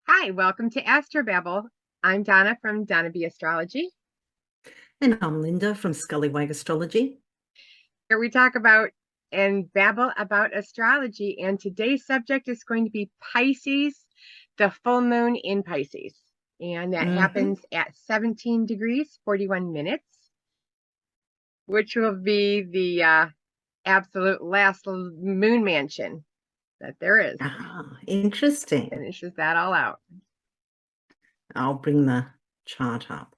Hi, welcome to Astrobabble. I'm Donna from Donna B Astrology. And I'm Lynda from Scullywag Astrology. Here we talk about and babble about astrology, and today's subject is going to be Pisces, the full moon in Pisces. And that Mm-hmm. happens at 17 degrees, 41 minutes, which will be the absolute last moon mansion that there is. Ah, interesting. Finishes that all out. I'll bring the chart up.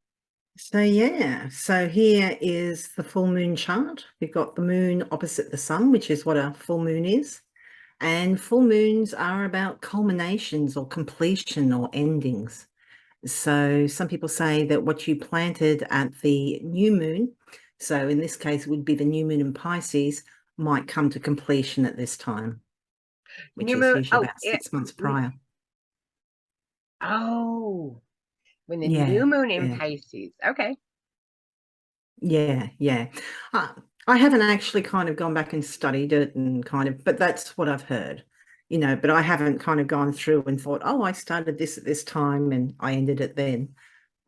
So here is the full moon chart. We've got the moon opposite the sun, which is what a full moon is. And full moons are about culminations or completion or endings. So some people say that what you planted at the new moon, so in this case it would be the new moon in Pisces, might come to completion at this time, which New is moon. usually about 6 months prior. Oh, when the new Yeah, moon in yeah, Pisces. Okay. yeah. Uh, I haven't actually kind of gone back and studied it and but that's what I've heard, but I haven't kind of gone through and thought, oh, I started this at this time and I ended it then.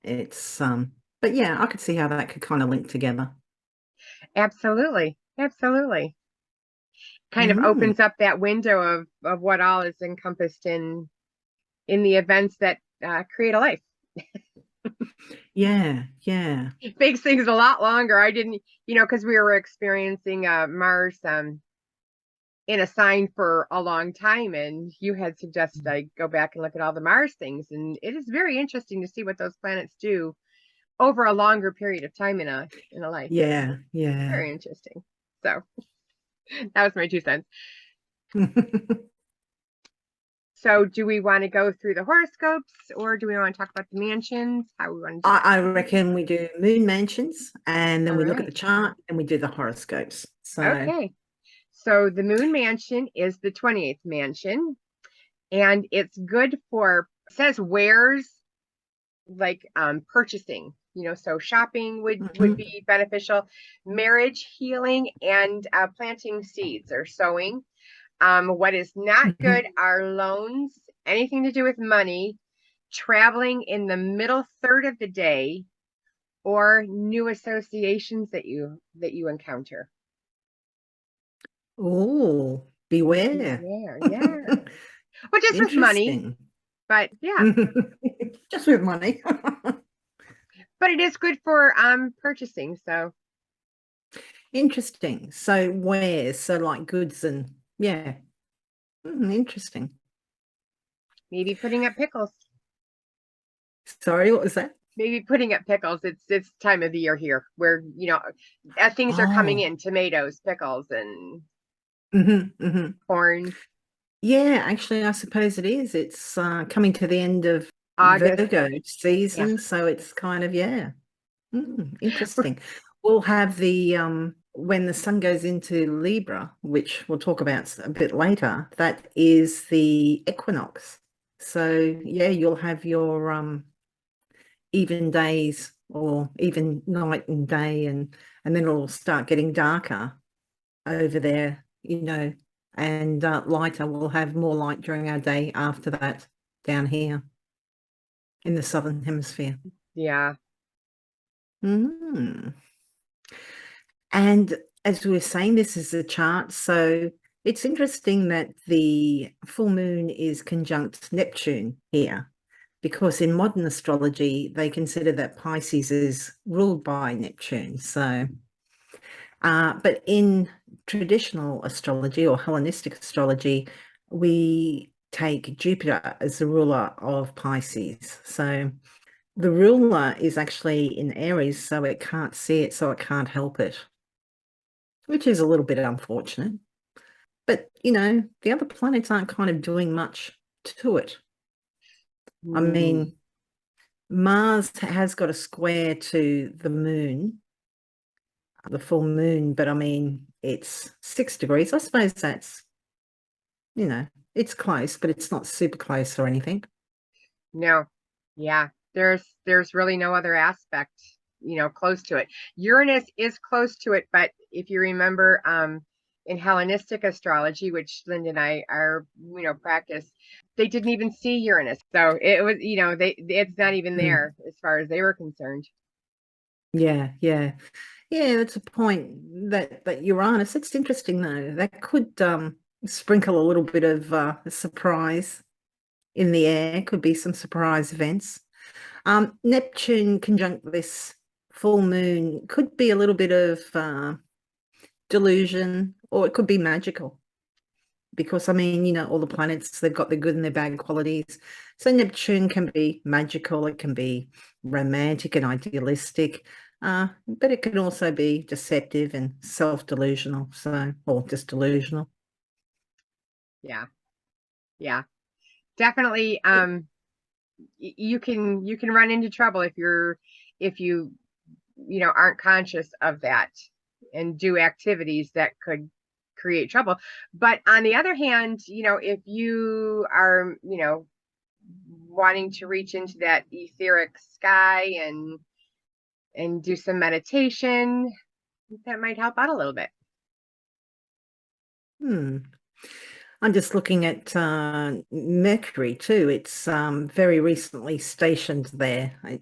But yeah, I could see how that could kind of link together. Absolutely. Absolutely. Kind of Mm, opens up that window of what all is encompassed in the events that create a life. yeah. Makes things a lot longer. I didn't, because we were experiencing Mars in a sign for a long time, and you had suggested I go back and look at all the Mars things, and it is very interesting to see what those planets do over a longer period of time in a life. Yeah. Very interesting. So that was my 2 cents. So do we want to go through the horoscopes or do we want to talk about the mansions? How we want to do that? I reckon we do moon mansions and then All we look at right. the chart and we do the horoscopes. So, Okay. So the moon mansion is the 28th mansion and it's good for, it says wares like purchasing, so shopping would mhm, be beneficial, marriage, healing, and planting seeds or sowing. What is not good mhm. are loans, anything to do with money, traveling in the middle third of the day, or new associations that you encounter. Oh, beware. Beware, yeah. Well, just with money, Interesting. but yeah, Just with money. but it is good for purchasing. So Interesting. So wares, so like goods and yeah. Interesting. maybe putting up pickles. Sorry, what was that? Maybe putting up pickles. It's time of the year here where things are coming Oh, in, tomatoes, pickles, and hmm. corn. Yeah, actually, I suppose it is. It's coming to the end of August. Virgo Yeah. season, so it's kind of yeah. Interesting. We'll have the when the sun goes into Libra, which we'll talk about a bit later, that is the equinox. So yeah, you'll have your even days or even night and day and then it'll start getting darker over there, and lighter. We'll have more light during our day after that down here in the southern hemisphere. Yeah. Mm. And as we were saying, this is a chart. So it's interesting that the full moon is conjunct Neptune here, because in modern astrology, they consider that Pisces is ruled by Neptune. But in traditional astrology or Hellenistic astrology, we take Jupiter as the ruler of Pisces. So the ruler is actually in Aries, so it can't see it, so it can't help it, which is a little bit unfortunate. But, the other planets aren't kind of doing much to it. I Mm. mean, Mars has got a square to the moon, the full moon, but I mean, it's 6 degrees. I suppose that's, you know, it's close, but it's not super close or anything. No. Yeah. There's really no other aspect, close to it. Uranus is close to it, but if you remember, in Hellenistic astrology, which Lynda and I are, practice, they didn't even see Uranus. So it was, it's not even Mm. there as far as they were concerned. Yeah, yeah. Yeah, that's a point that Uranus. It's interesting though. That could sprinkle a little bit of a surprise in the air. Could be some surprise events. Neptune conjunct this full moon could be a little bit of delusion, or it could be magical. Because I mean, all the planets, they've got their good and their bad qualities. So Neptune can be magical, it can be romantic and idealistic, but it can also be deceptive and self-delusional, or just delusional. Yeah. Yeah. Definitely you can run into trouble if you aren't conscious of that and do activities that could create trouble. But on the other hand, if you are, wanting to reach into that etheric sky and do some meditation, that might help out a little bit. I'm just looking at Mercury too. It's very recently stationed there. It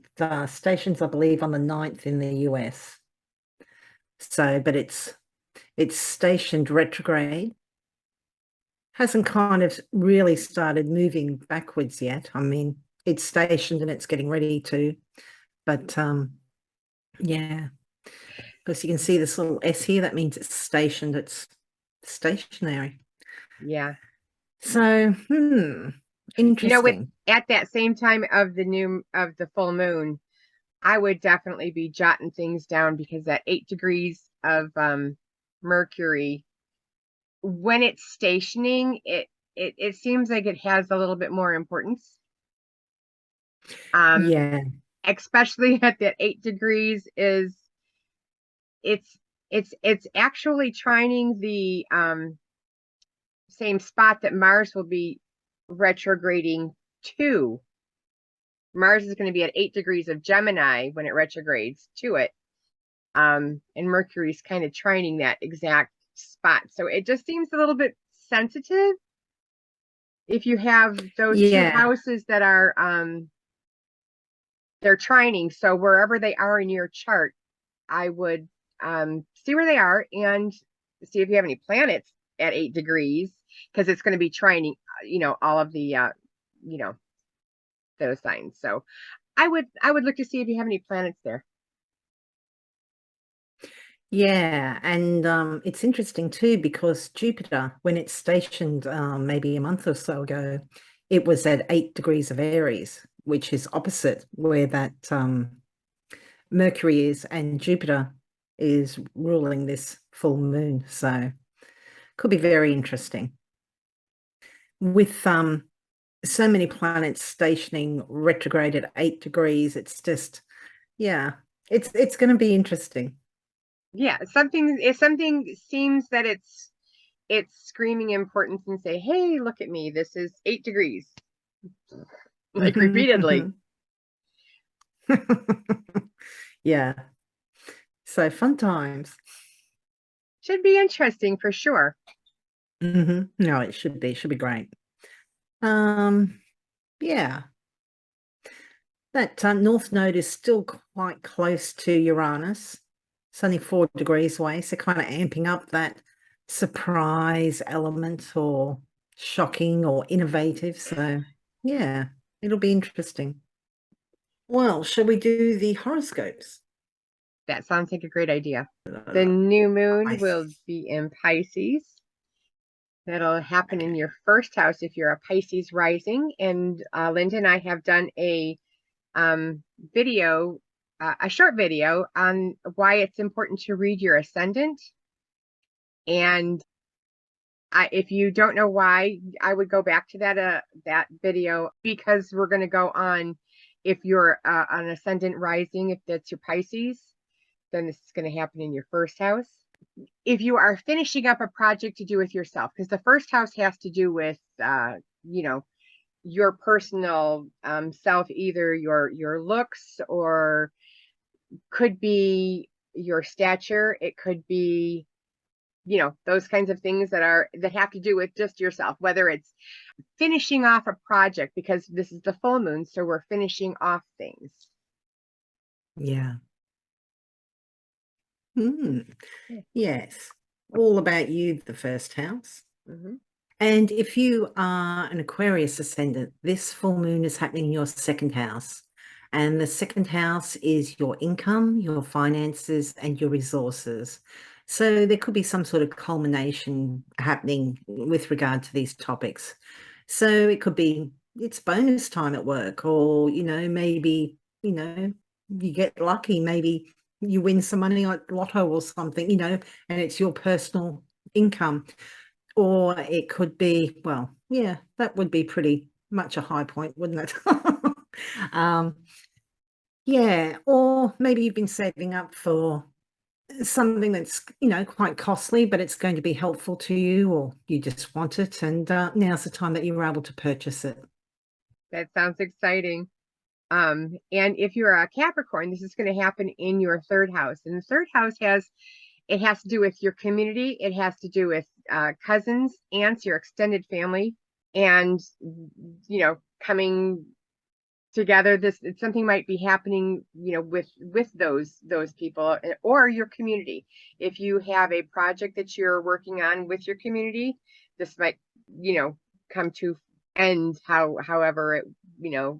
stations, I believe, on the 9th in the US. So, but it's stationed retrograde. Hasn't kind of really started moving backwards yet. I mean, it's stationed and it's getting ready to, but yeah, because you can see this little S here, that means it's stationed, it's stationary. Yeah. So, interesting. At that same time of the full moon, I would definitely be jotting things down, because that 8 degrees of Mercury, when it's stationing, it seems like it has a little bit more importance. Yeah. Especially at that 8 degrees, is it's it's actually trining the same spot that Mars will be retrograding to. Mars is going to be at 8 degrees of Gemini when it retrogrades to it. And Mercury's kind of trining that exact spot. So it just seems a little bit sensitive if you have those two Yeah. houses that are they're trining. So wherever they are in your chart, I would see where they are and see if you have any planets at 8 degrees, because it's going to be trining, all of the, those signs. So I would look to see if you have any planets there. Yeah, and it's interesting too because Jupiter, when it's stationed maybe a month or so ago, it was at 8 degrees of Aries, which is opposite where that Mercury is, and Jupiter is ruling this full moon. So could be very interesting. With so many planets stationing retrograde at 8 degrees, it's just, yeah, it's going to be interesting. Yeah, if something seems that it's screaming importance and say, hey, look at me, this is 8 degrees, like repeatedly. Yeah. So fun times. Should be interesting for sure. No, it should be. It should be great. Yeah. That North Node is still quite close to Uranus. It's only 4 degrees away, so kind of amping up that surprise element or shocking or innovative. So yeah, it'll be interesting. Well, shall we do the horoscopes? That sounds like a great idea. The new moon I will be in Pisces. That'll happen in your first house if you're a Pisces rising. And Lynda and I have done a video, a short video on why it's important to read your ascendant. And if you don't know why, I would go back to that video, because we're going to go on, if you're an ascendant rising, if that's your Pisces, then this is going to happen in your first house. If you are finishing up a project to do with yourself, because the first house has to do with your personal self, either your looks, or could be your stature, it could be those kinds of things that have to do with just yourself, whether it's finishing off a project, because this is the full moon, so we're finishing off things. Yeah. Yes. All about you, the first house. Mm-hmm. And if you are an Aquarius ascendant, this full moon is happening in your second house. And the second house is your income, your finances, and your resources. So there could be some sort of culmination happening with regard to these topics. So it could be it's bonus time at work, or, maybe, you get lucky, maybe you win some money like lotto or something, and it's your personal income. Or it could be, well, yeah, that would be pretty much a high point, wouldn't it? Yeah, or maybe you've been saving up for something that's, quite costly, but it's going to be helpful to you, or you just want it, and now's the time that you were able to purchase it. That sounds exciting. And if you're a Capricorn, this is going to happen in your third house. And the third house has to do with your community. It has to do with cousins, aunts, your extended family, and coming together. Something might be happening, with those people or your community. If you have a project that you're working on with your community, this might, come to end however it,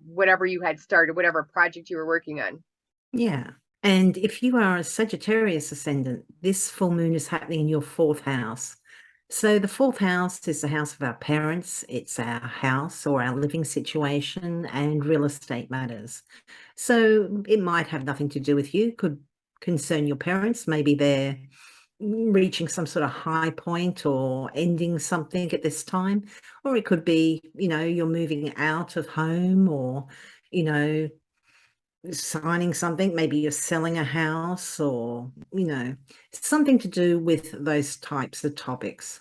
whatever you had started, whatever project you were working on. Yeah. And if you are a Sagittarius ascendant, this full moon is happening in your fourth house. So the fourth house is the house of our parents. It's our house or our living situation and real estate matters. So it might have nothing to do with you, could concern your parents. Maybe they're reaching some sort of high point or ending something at this time. Or it could be, you're moving out of home, or, signing something. Maybe you're selling a house, or, something to do with those types of topics.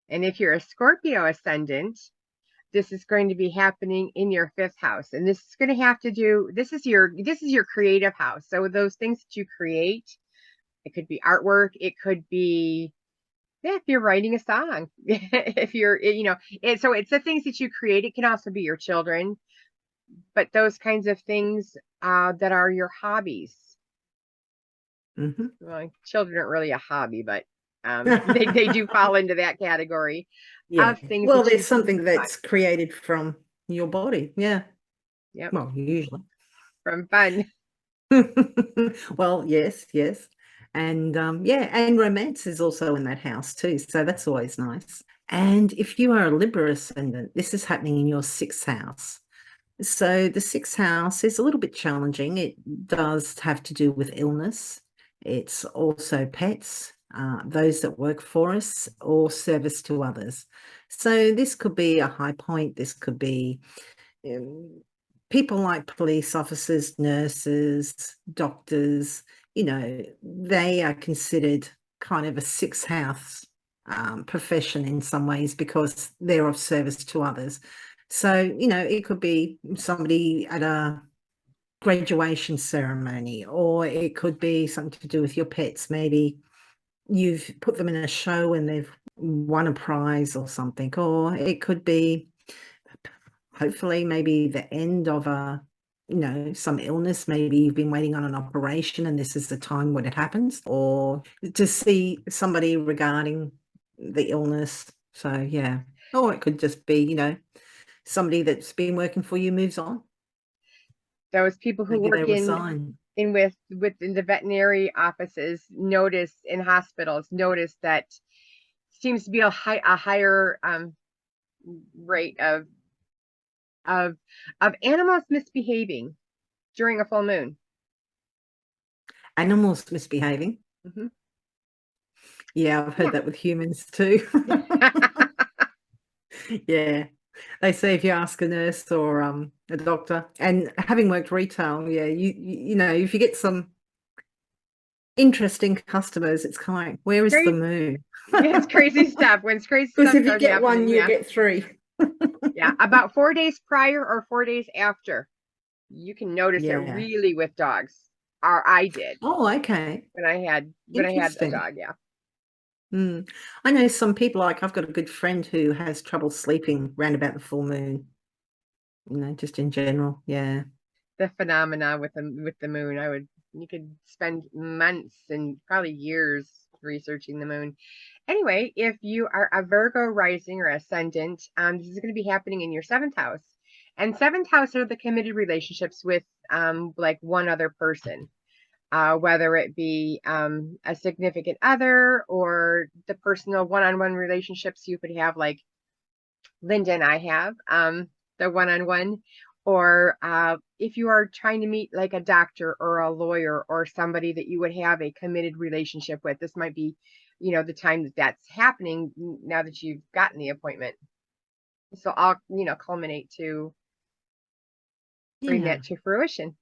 And if you're a Scorpio ascendant, this is going to be happening in your fifth house. And this is going to have to do, this is your creative house. So those things that you create, it could be artwork, it could be, if you're writing a song, if you're, so it's the things that you create. It can also be your children, but those kinds of things that are your hobbies. Mm-hmm. Well, children aren't really a hobby, but they do fall into that category. Yeah. Of things. Well, there's something that's created from your body. Yeah. Yep. Well, usually. From fun. Well, yes. And yeah, and romance is also in that house too. So that's always nice. And if you are a Libra ascendant, this is happening in your sixth house. So the sixth house is a little bit challenging. It does have to do with illness. It's also pets, those that work for us, or service to others. So this could be a high point. This could be people like police officers, nurses, doctors. They are considered kind of a sixth house profession in some ways, because they're of service to others. So, it could be somebody at a graduation ceremony, or it could be something to do with your pets. Maybe you've put them in a show and they've won a prize or something, or it could be hopefully maybe the end of some illness. Maybe you've been waiting on an operation and this is the time when it happens, or to see somebody regarding the illness. So, yeah. Or it could just be, somebody that's been working for you moves on. Those people who work in the veterinary offices, notice in hospitals, notice that seems to be a higher rate of animals misbehaving during a full moon. Animals misbehaving. Mm-hmm. Yeah, I've heard that with humans too. Yeah. They say if you ask a nurse or a doctor, and having worked retail, yeah, if you get some interesting customers, it's kind of like, where is the moon? Yeah, it's crazy stuff. When it's crazy stuff, because if you get one, you get three. Yeah, about 4 days prior or 4 days after, you can notice it really with dogs. Or I did. Oh, okay. When I had a dog, yeah. I know some people, like I've got a good friend who has trouble sleeping round about the full moon, just in general. Yeah. The phenomena with the moon. You could spend months and probably years researching the moon. Anyway, if you are a Virgo rising or ascendant, this is going to be happening in your seventh house. And seventh house are the committed relationships with like one other person, whether it be a significant other or the personal one-on-one relationships you could have, like Lynda and I have, the one-on-one, or if you are trying to meet like a doctor or a lawyer or somebody that you would have a committed relationship with, this might be, the time that that's happening now that you've gotten the appointment. So I'll, culminate to bring Yeah. that to fruition.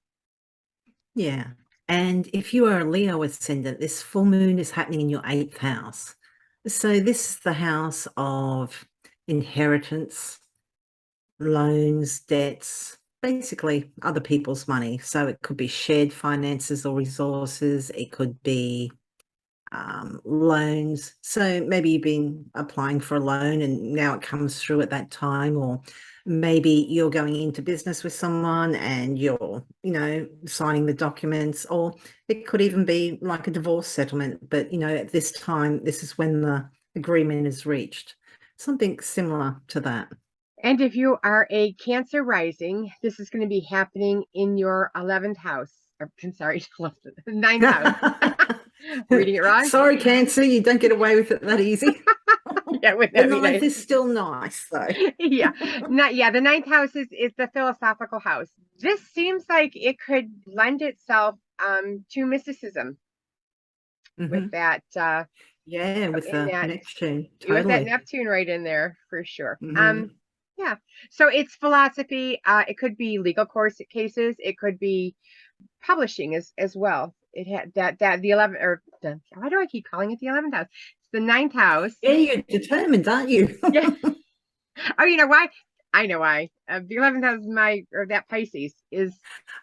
Yeah. And if you are a Leo ascendant, this full moon is happening in your 8th house. So this is the house of inheritance, loans, debts, basically other people's money. So it could be shared finances or resources. It could be loans. So maybe you've been applying for a loan and now it comes through at that time, or maybe you're going into business with someone and you're, signing the documents, or it could even be like a divorce settlement. But, at this time, this is when the agreement is reached. Something similar to that. And if you are a Cancer rising, this is going to be happening in your 11th house. I'm sorry, 9th house. Reading it wrong. Sorry, Cancer, you don't get away with it that easy. Yeah, wouldn't The that be ninth nice? is still nice, though. Yeah, the 9th house is the philosophical house. This seems like it could lend itself to mysticism with that. Yeah, with the Neptune, With that totally. Neptune right in there for sure. Mm-hmm. Yeah. So it's philosophy. It could be legal court cases. It could be publishing as well. It had that the 11th, or why do I keep calling it the 11th house? It's the 9th house. Yeah, you're determined, aren't you? Yeah. Oh, you know why? I know why. The 11th house, that Pisces is.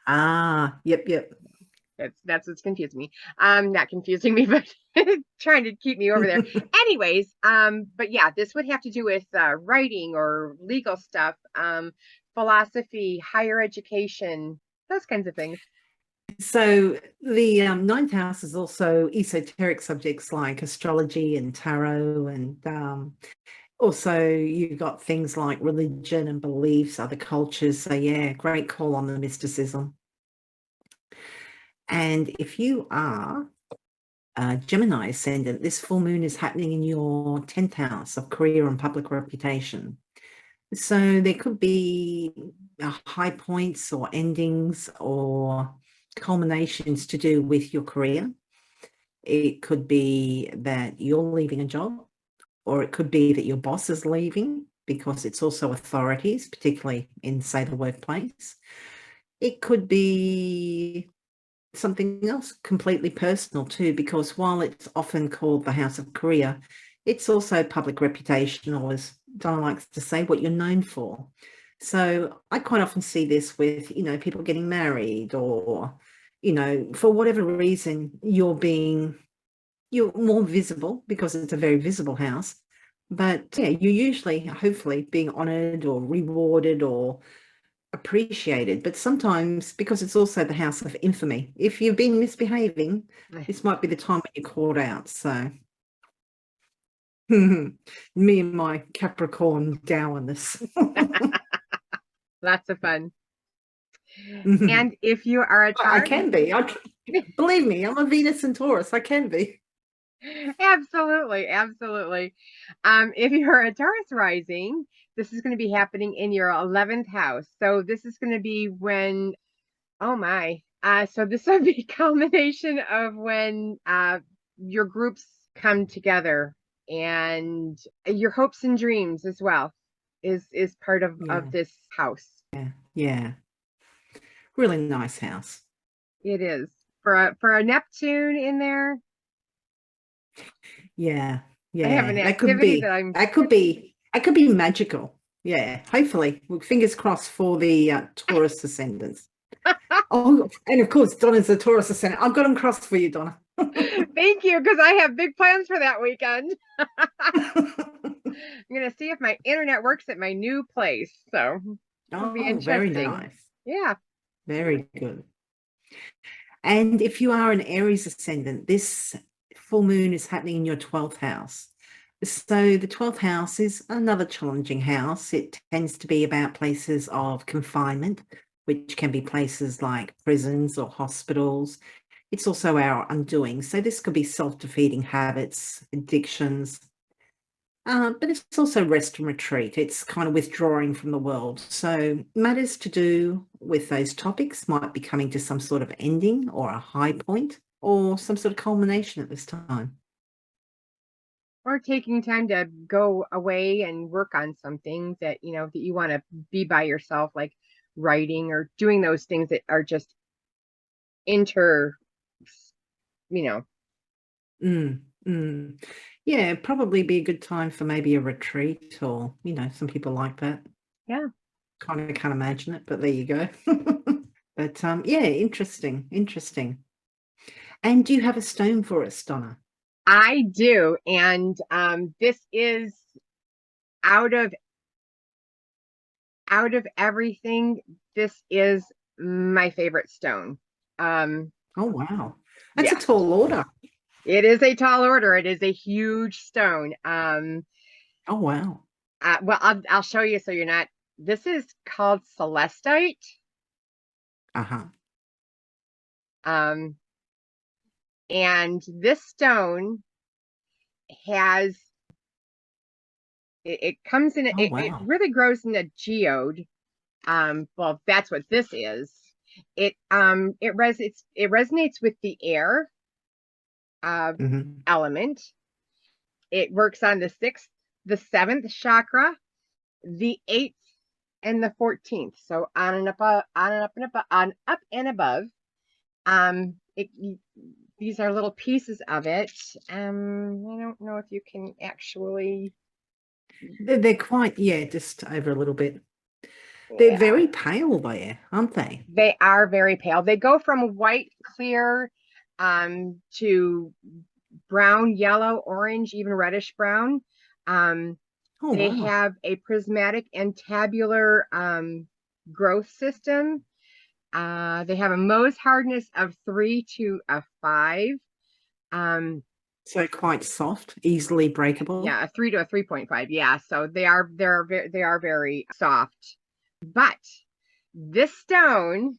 Yep. That's what's confusing me. Not confusing me, but trying to keep me over there. Anyways, but yeah, this would have to do with writing or legal stuff, philosophy, higher education, those kinds of things. So the 9th house is also esoteric subjects like astrology and tarot, and also you've got things like religion and beliefs, other cultures. So yeah, great call on the mysticism. And if you are Gemini ascendant, this full moon is happening in your 10th house of career and public reputation. So there could be high points or endings or culminations to do with your career. It could be that you're leaving a job, or it could be that your boss is leaving, because it's also authorities, particularly in, say, the workplace. It could be something else completely personal too, because while it's often called the house of career, it's also public reputation, or as Donna likes to say, what you're known for. So I quite often see this with, people getting married, or, for whatever reason, you're more visible because it's a very visible house. But yeah, you're usually, hopefully, being honored or rewarded or appreciated. But sometimes, because it's also the house of infamy, if you've been misbehaving, this might be the time when you're called out. So me and my Capricorn dourness. Lots of fun. And if you are a Taurus, I can be. Believe me, I'm a Venus and Taurus. I can be. Absolutely. If you're a Taurus rising, this is going to be happening in your 11th house. So this is going to be when, oh my, so this will be a culmination of when your groups come together, and your hopes and dreams as well is part of this house. Yeah. Really nice house. It is. For a Neptune in there. Yeah. I have an activity that could be magical. Yeah, hopefully. Well, fingers crossed for the Taurus ascendants. Oh, and of course, Donna's a Taurus ascendant. I've got them crossed for you, Donna. Thank you, because I have big plans for that weekend. I'm gonna see if my internet works at my new place. So it'll be Oh, very interesting. nice. Yeah. Very good. And if you are an Aries ascendant, this full moon is happening in your 12th house. So the 12th house is another challenging house. It tends to be about places of confinement, which can be places like prisons or hospitals. It's also our undoing. So this could be self-defeating habits, addictions, but it's also rest and retreat. It's kind of withdrawing from the world. So matters to do with those topics might be coming to some sort of ending or a high point or some sort of culmination at this time. Or taking time to go away and work on something that, that you want to be by yourself, like writing or doing those things that are just inter, you know, Mm, mm. Yeah, probably be a good time for maybe a retreat or, some people like that. yeah. Kind of can't imagine it, but there you go. But yeah, interesting, interesting. And do you have a stone for us, Donna? I do. And this is out of everything, this is my favorite stone. Um, Oh, wow. That's a yeah, tall order. it is a tall order. It is a huge stone. Oh, wow. Well, I'll show you so you're not. This is called Celestite. Uh-huh. Um, and this stone has it comes in Oh, it wow. really grows in a geode. Well, that's what this is. It resonates with the air uh Hmm. element. It works on the sixth, the seventh chakra, the eighth, and the 14th. So on and up, on and up and up, on up and above. It these are little pieces of it. I don't know if you can actually. They're quite, yeah, just over a little bit. They're Yeah, very pale there, aren't they? they are very pale. They go from white, clear, to brown, yellow, orange, even reddish brown. Um, Oh, they wow. have a prismatic and tabular growth system. They have a Mohs hardness of 3 to a 5. Um, So quite soft, easily breakable. yeah, a 3 to a 3.5. Yeah, so they are very soft. But this stone,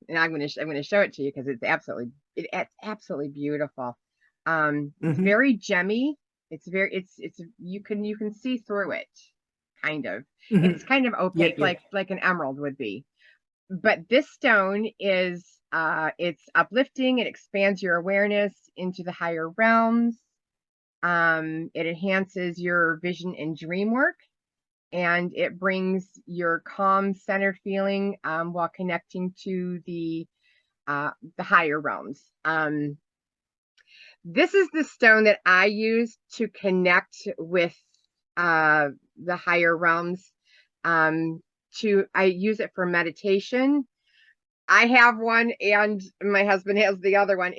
and I'm gonna show it to you because it's absolutely beautiful. It's Hmm. very gemmy. It's you can see through it, kind of. Hmm. It's kind of Yep, opaque, yep. like an emerald would be. But this stone is it's uplifting. It expands your awareness into the higher realms. It enhances your vision and dream work, and it brings your calm, centered feeling while connecting to the higher realms. This is the stone that I use to connect with uh, the higher realms. Um, I use it for meditation. I have one, and my husband has the other one.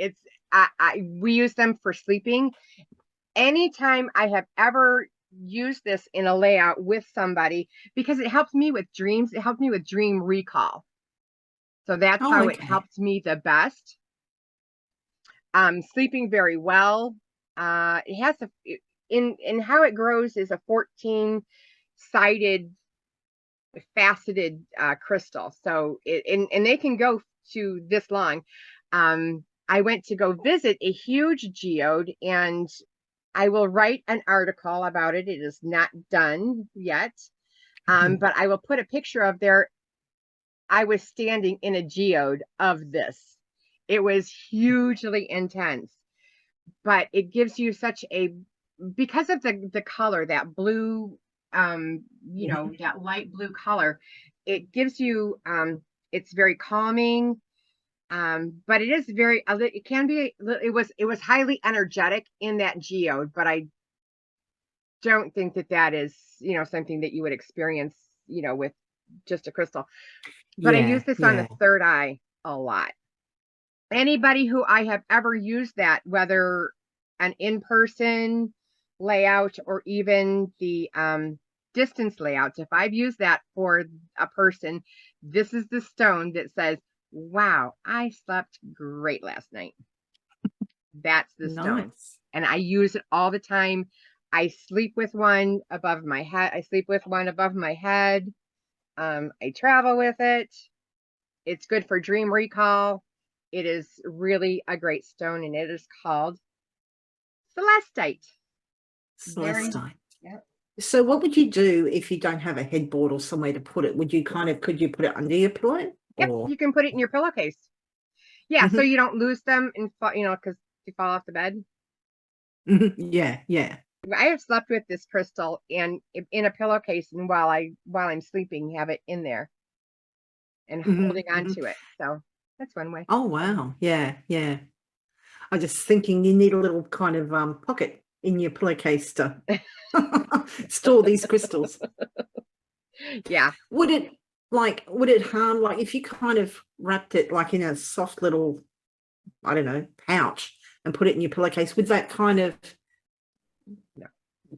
We use them for sleeping. Anytime I have ever used this in a layout with somebody, because it helps me with dreams, it helps me with dream recall. So that's Oh, how it okay. helps me the best. Sleeping very well. It has in how it grows is a 14 sided faceted crystal. So and they can go to this long. I went to go visit a huge geode, and I will write an article about it. It is not done yet. Mhm. But I will put a picture of there. I was standing in a geode of this. It was hugely intense, but it gives you such a because of the color, that blue, Mhm. that light blue color. It gives you it's very calming. But it is very it can be it was highly energetic in that geode, but I don't think that is something that you would experience with just a crystal. But I use Yeah, this on the yeah. third eye a lot. anybody who I have ever used that, whether an in-person layout or even the distance layouts, if I've used that for a person, this is the stone that says, wow, I slept great last night. That's the stone. Nice. And I use it all the time. I sleep with one above my head. I sleep with one above my head. I travel with it. It's good for dream recall. It is really a great stone, and it is called Celestite. Celestite. Yep. So what would you do if you don't have a headboard or somewhere to put it? Would you could you put it under your pillow? Yep, Or you can put it in your pillowcase. Yeah, so you don't lose them and because you fall off the bed. Yeah, yeah. I have slept with this crystal and in a pillowcase, and while I'm sleeping, have it in there and holding on to it. So that's one way. Oh wow. Yeah, yeah. I'm just thinking you need a little kind of pocket in your pillowcase to store these crystals. Yeah. Would it harm, like if you kind of wrapped it like in a soft little, I don't know, pouch and put it in your pillowcase, would that kind of No.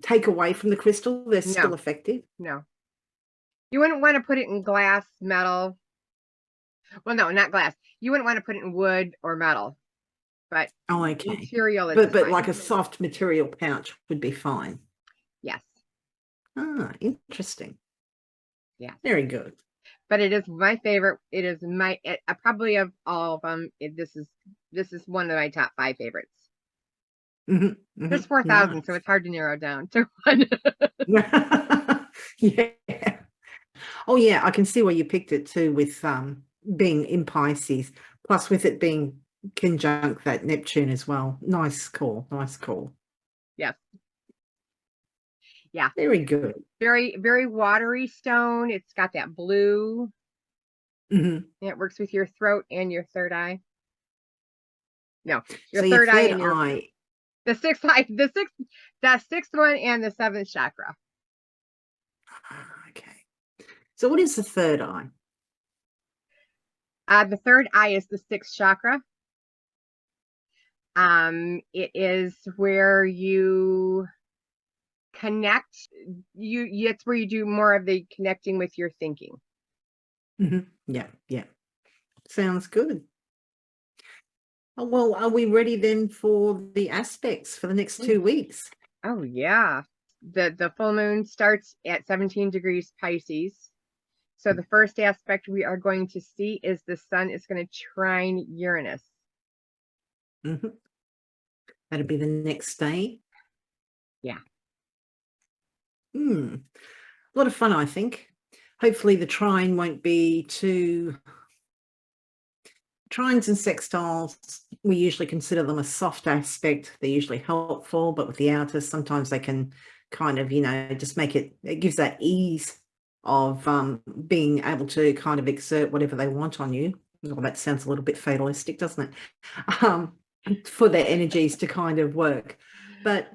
take away from the crystal? They're still No. effective? No. You wouldn't want to put it in glass, metal. Well, no, not glass. You wouldn't want to put it in wood or metal, but Oh, okay. material is But fine. like a soft material pouch would be fine. Yes. Ah, interesting. Yes. Very good. But it is my favorite. It is probably of all of them. This is one of my top 5 favorites. There's 4,000, Nice. so it's hard to narrow down to one. Yeah. Oh yeah, I can see why you picked it too, with being in Pisces, plus with it being conjunct that Neptune as well. Nice call. Nice call. Yes. Yeah. Very good. Very, very watery stone. It's got that blue. It works with your throat and your third eye. No, your So your third eye third and your eye. the sixth eye, the sixth one and the 7th chakra. Okay. So what is the third eye? The third eye is the 6th chakra. It is where you connect. It's where you do more of the connecting with your thinking. Yeah, yeah. Sounds good. Oh, well, are we ready then for the aspects for the next 2 weeks? Oh yeah. The full moon starts at 17 degrees Pisces. So the first aspect we are going to see is the sun is going to trine Uranus. That'll be the next day. Yeah. A lot of fun, I think. Hopefully the trine won't be too... Trines and sextiles, we usually consider them a soft aspect. They're usually helpful, but with the outer, sometimes they can kind of, just make it gives that ease of being able to kind of exert whatever they want on you. Well, that sounds a little bit fatalistic, doesn't it? For their energies to kind of work. But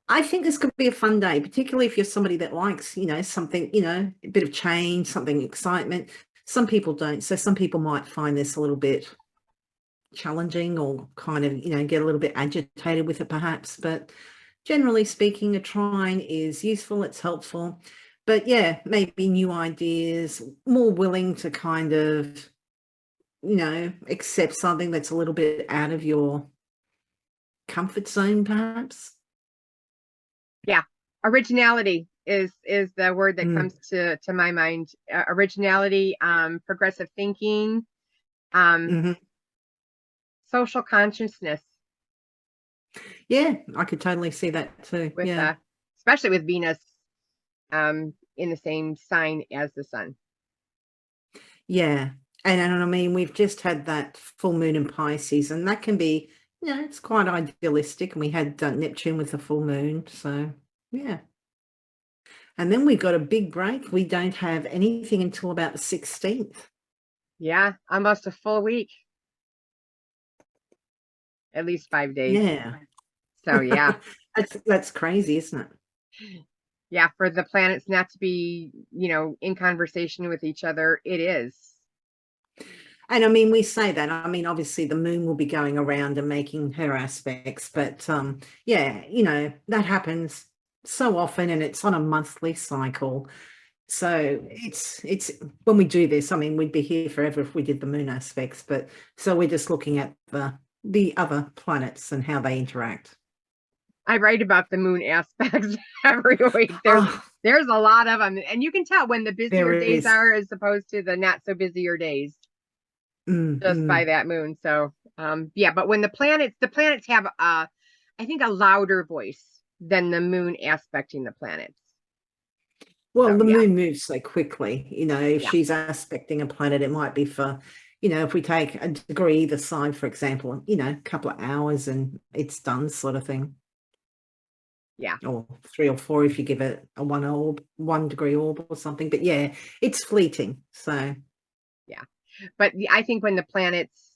I think this could be a fun day, particularly if you're somebody that likes, something, a bit of change, something excitement. Some people don't. So some people might find this a little bit challenging or kind of, get a little bit agitated with it perhaps. But generally speaking, a trine is useful, it's helpful. But yeah, maybe new ideas, more willing to kind of, accept something that's a little bit out of your comfort zone, perhaps. Yeah. Originality is the word that comes to my mind. Originality, progressive thinking, social consciousness. Yeah, I could totally see that too. With yeah. Especially with Venus in the same sign as the sun. Yeah. And I mean, we've just had that full moon in Pisces, and that can be, it's quite idealistic. And we had Neptune with the full moon. So, yeah. And then we got a big break. We don't have anything until about the 16th. Yeah, almost a full week. At least 5 days. Yeah. So, yeah. That's crazy, isn't it? Yeah, for the planets not to be, in conversation with each other, it is. And I mean, we say that, I mean, obviously the moon will be going around and making her aspects, but yeah, you know, that happens so often and it's on a monthly cycle. So it's when we do this, I mean, we'd be here forever if we did the moon aspects, but so we're just looking at the other planets and how they interact. I write about the moon aspects every week. Oh, There's a lot of them, and you can tell when the there busier days is. are as opposed to the not so busier days just by Mm. that moon. So yeah, but when the planets have I think a louder voice than the moon aspecting the planets. Well, So the yeah, moon moves so quickly, you know, if yeah, she's aspecting a planet, it might be for, you know, if we take a degree either side, for example, you know, a couple of hours and it's done sort of thing. yeah, Or 3 or 4 if you give it a 1 degree orb or something. But yeah, it's fleeting. So yeah. But I think when the planets,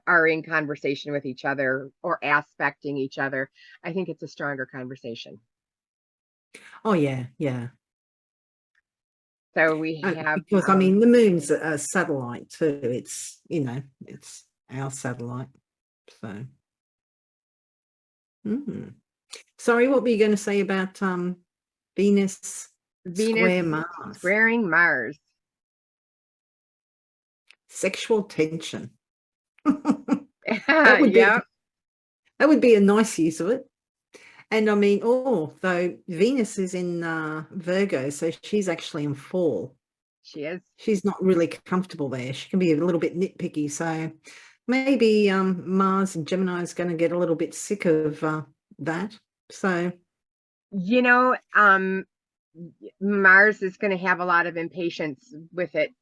are in conversation with each other or aspecting each other, I think it's a stronger conversation. oh yeah, yeah. So we have Because I mean the moon's a satellite too. It's, you know, it's our satellite. So sorry, what were you going to say about Venus Venus square Mars? squaring Mars. Sexual tension. That would be Yep, that would be a nice use of it. And I mean, oh, though Venus is in Virgo, so she's actually in fall. she is. She's not really comfortable there. She can be a little bit nitpicky. So maybe Mars and Gemini is going to get a little bit sick of that. So You know, Mars is going to have a lot of impatience with it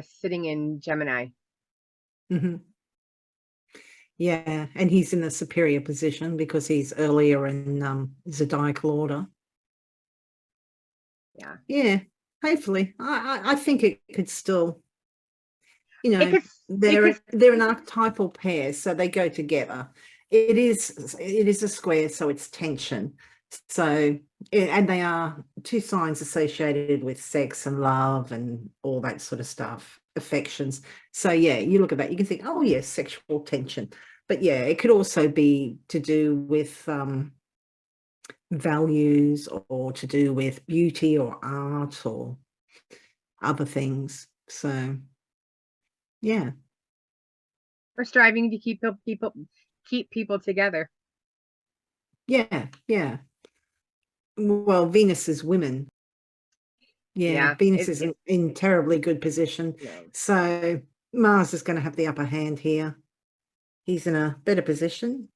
sitting in Gemini. mhm. Yeah, and he's in a superior position because he's earlier in zodiacal order. Yeah. Yeah, hopefully. I think it could still, you It know, could it could they're an archetypal pair, so they go together. It is a square, so it's tension. So and they are two signs associated with sex and love and all that sort of stuff, affections. So yeah, you look at that, you can think, oh yes, sexual tension. But yeah, it could also be to do with values or to do with beauty or art or other things. So yeah. we're striving to keep people together. Yeah, yeah. Well, Venus is women. Yeah, Yeah. Venus is in terribly good position. No. So Mars is going to have the upper hand here. He's in a better position.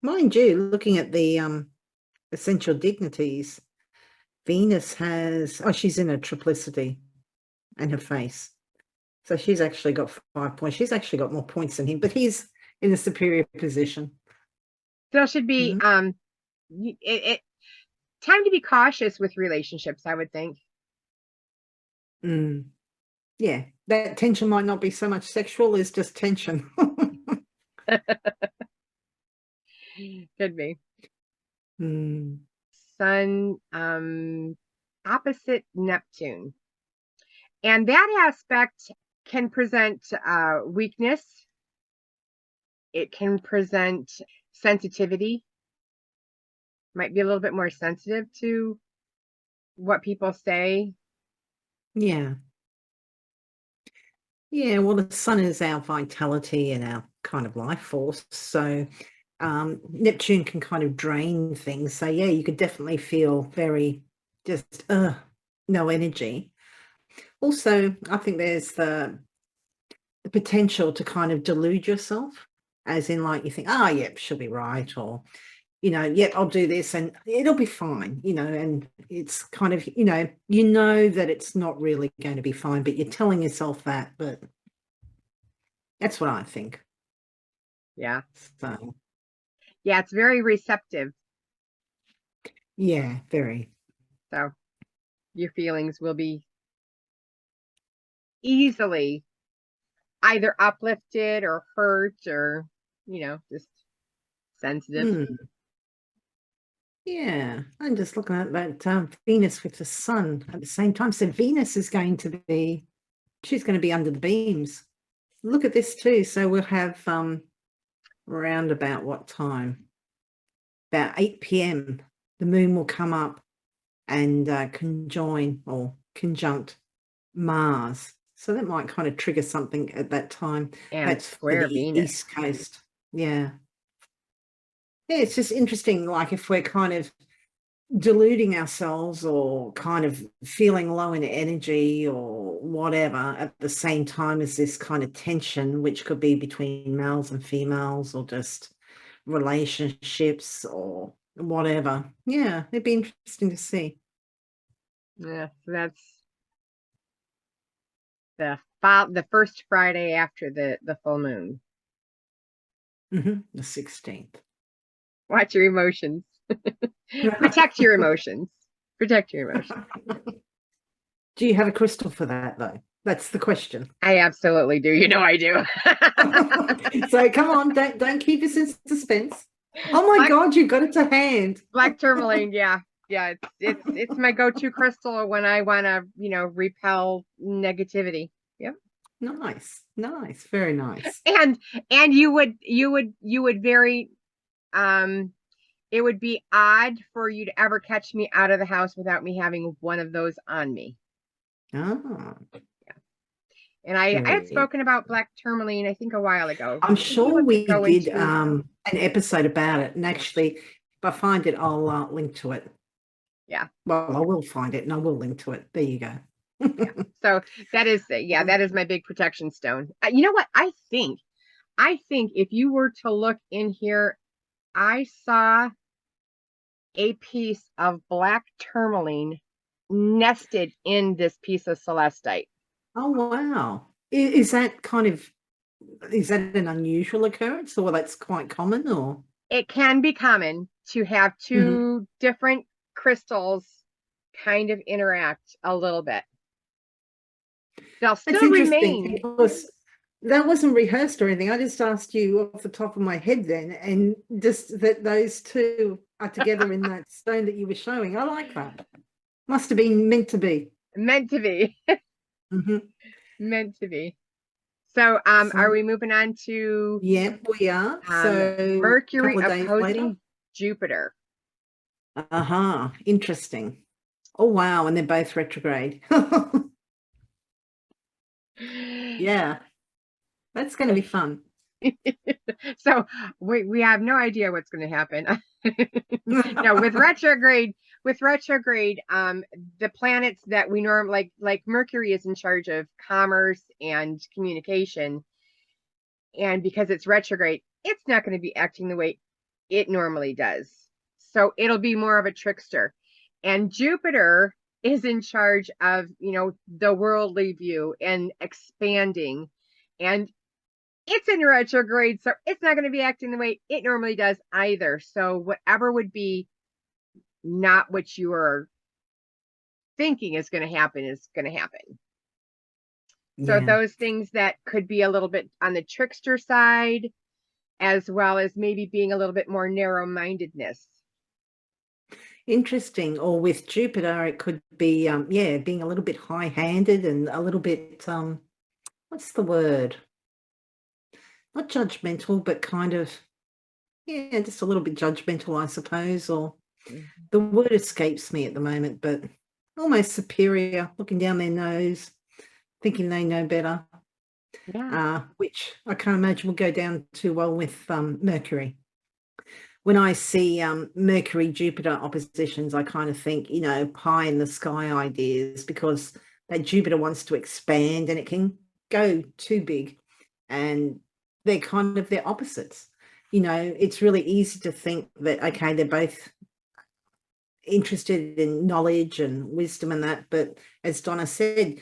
Mind you, looking at the essential dignities, Venus has, oh, she's in a triplicity and her face. So she's actually got 5 points. She's actually got more points than him, but he's in a superior position. Still should be Mhm. it time to be cautious with relationships, I would think. Mm. Yeah, that tension might not be so much sexual as just tension. Could be. Mm. Sun opposite Neptune. And that aspect can present weakness. It can present sensitivity. Might be a little bit more sensitive to what people say. Yeah. Yeah, well, the sun is our vitality and our kind of life force. So Neptune can kind of drain things. So yeah, you could definitely feel very just no energy. Also, I think there's the potential to kind of delude yourself, as in like you think, oh yeah, she'll be right, or yeah, I'll do this and it'll be fine, and it's kind of, that it's not really going to be fine, but you're telling yourself that, but that's what I think. Yeah. So, Yeah, it's very receptive. yeah, very. So your feelings will be easily either uplifted or hurt or, just sensitive. Mm, yeah, I'm just looking at that Venus with the sun at the same time. So Venus is going to be, she's going to be under the beams. look at this too. So we'll have around about what time? About 8 p.m. the moon will come up and conjoin or conjunct Mars. So that might kind of trigger something at that time. And That's for square the Venus. East Coast. Yeah. Yeah, it's just interesting, like if we're kind of deluding ourselves or kind of feeling low in energy or whatever at the same time as this kind of tension, which could be between males and females or just relationships or whatever. Yeah, it'd be interesting to see. Yeah, so that's the first Friday after the full moon. The 16th. Watch your emotions. Protect your emotions. Protect your emotions. Do you have a crystal for that, though? That's the question. I absolutely do. You know I do. So come on, don't keep us in suspense. Oh my God, you got it to hand. Black tourmaline, yeah. Yeah, it's my go-to crystal when I want to, repel negativity. Yep. Nice, very nice. And you would very it would be odd for you to ever catch me out of the house without me having one of those on me. Ah, Yeah. And I had very spoken about black tourmaline, I think a while ago. I'm sure we did into an episode about it, and actually, if I find it, I'll link to it. Yeah. Well, I will find it and I will link to it. There you go. Yeah. So that is that is my big protection stone. You know what? I think if you were to look in here, I saw a piece of black tourmaline nested in this piece of celestite. Oh wow. Is that an unusual occurrence, or that's quite common, or? It can be common to have two different crystals kind of interact a little bit. They'll still remain. Because that wasn't rehearsed or anything. I just asked you off the top of my head then, and just that those two are together in that stone that you were showing. I like that. Must have been meant to be. Meant to be. Meant to be. So, are we moving on to? Yeah, we are. So Mercury opposing Jupiter. Interesting. Oh wow, and they're both retrograde. Yeah, that's going to be fun. So we have no idea what's going to happen. No, with retrograde, the planets that we normally like Mercury is in charge of commerce and communication, and because it's retrograde, it's not going to be acting the way it normally does. So it'll be more of a trickster. And Jupiter is in charge of, the worldly view and expanding. And it's in retrograde, so it's not going to be acting the way it normally does either. So whatever would be not what you are thinking is going to happen is going to happen. So those things that could be a little bit on the trickster side, as well as maybe being a little bit more narrow-mindedness. Interesting. Or with Jupiter, it could be, being a little bit high-handed and a little bit, what's the word? Not judgmental, but kind of, just a little bit judgmental, I suppose, or the word escapes me at the moment, but almost superior, looking down their nose, thinking they know better. Yeah. Which I can't imagine will go down too well with Mercury. When I see Mercury-Jupiter oppositions, I kind of think, pie in the sky ideas, because that Jupiter wants to expand and it can go too big, and they're opposites. It's really easy to think that, okay, they're both interested in knowledge and wisdom and that, but as Donna said,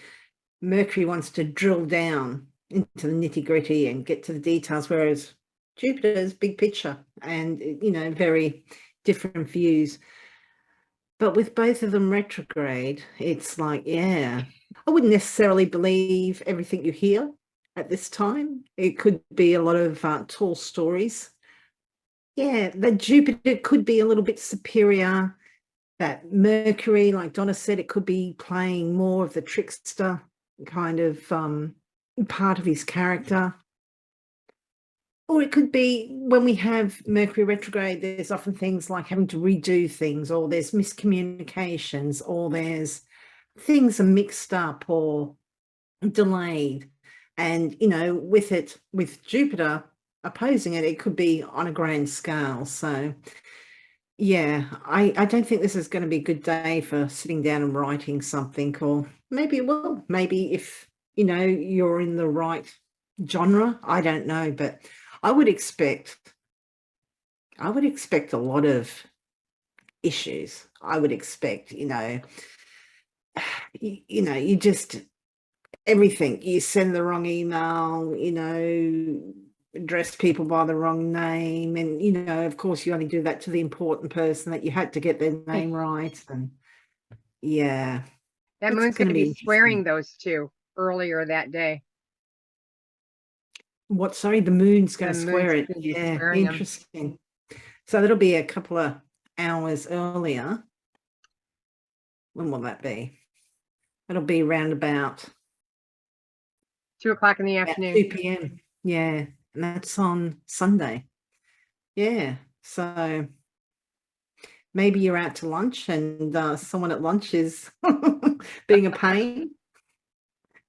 Mercury wants to drill down into the nitty-gritty and get to the details, whereas Jupiter's big picture and, very different views. But with both of them retrograde, it's like, I wouldn't necessarily believe everything you hear at this time. It could be a lot of tall stories. Yeah, that Jupiter could be a little bit superior. That Mercury, like Donna said, it could be playing more of the trickster kind of, part of his character. Or it could be when we have Mercury retrograde, there's often things like having to redo things, or there's miscommunications, or there's things are mixed up or delayed. And, with Jupiter opposing it, it could be on a grand scale. So, yeah, I don't think this is going to be a good day for sitting down and writing something, or maybe it will. Maybe if, you're in the right genre, I don't know, but I would expect a lot of issues. I would expect, you just everything. You send the wrong email, address people by the wrong name, and of course you only do that to the important person that you had to get their name right. And yeah, That it's moon's going going to to be be squaring interesting. those two earlier that day. What, sorry, the moon's going The to moon's square it. going to be Yeah, squaring them. interesting. So that'll be a couple of hours earlier. When will that be? It'll be around about 2 o'clock in the afternoon. 2 p.m. Yeah, and that's on Sunday. Yeah, so maybe you're out to lunch and someone at lunch is being a pain.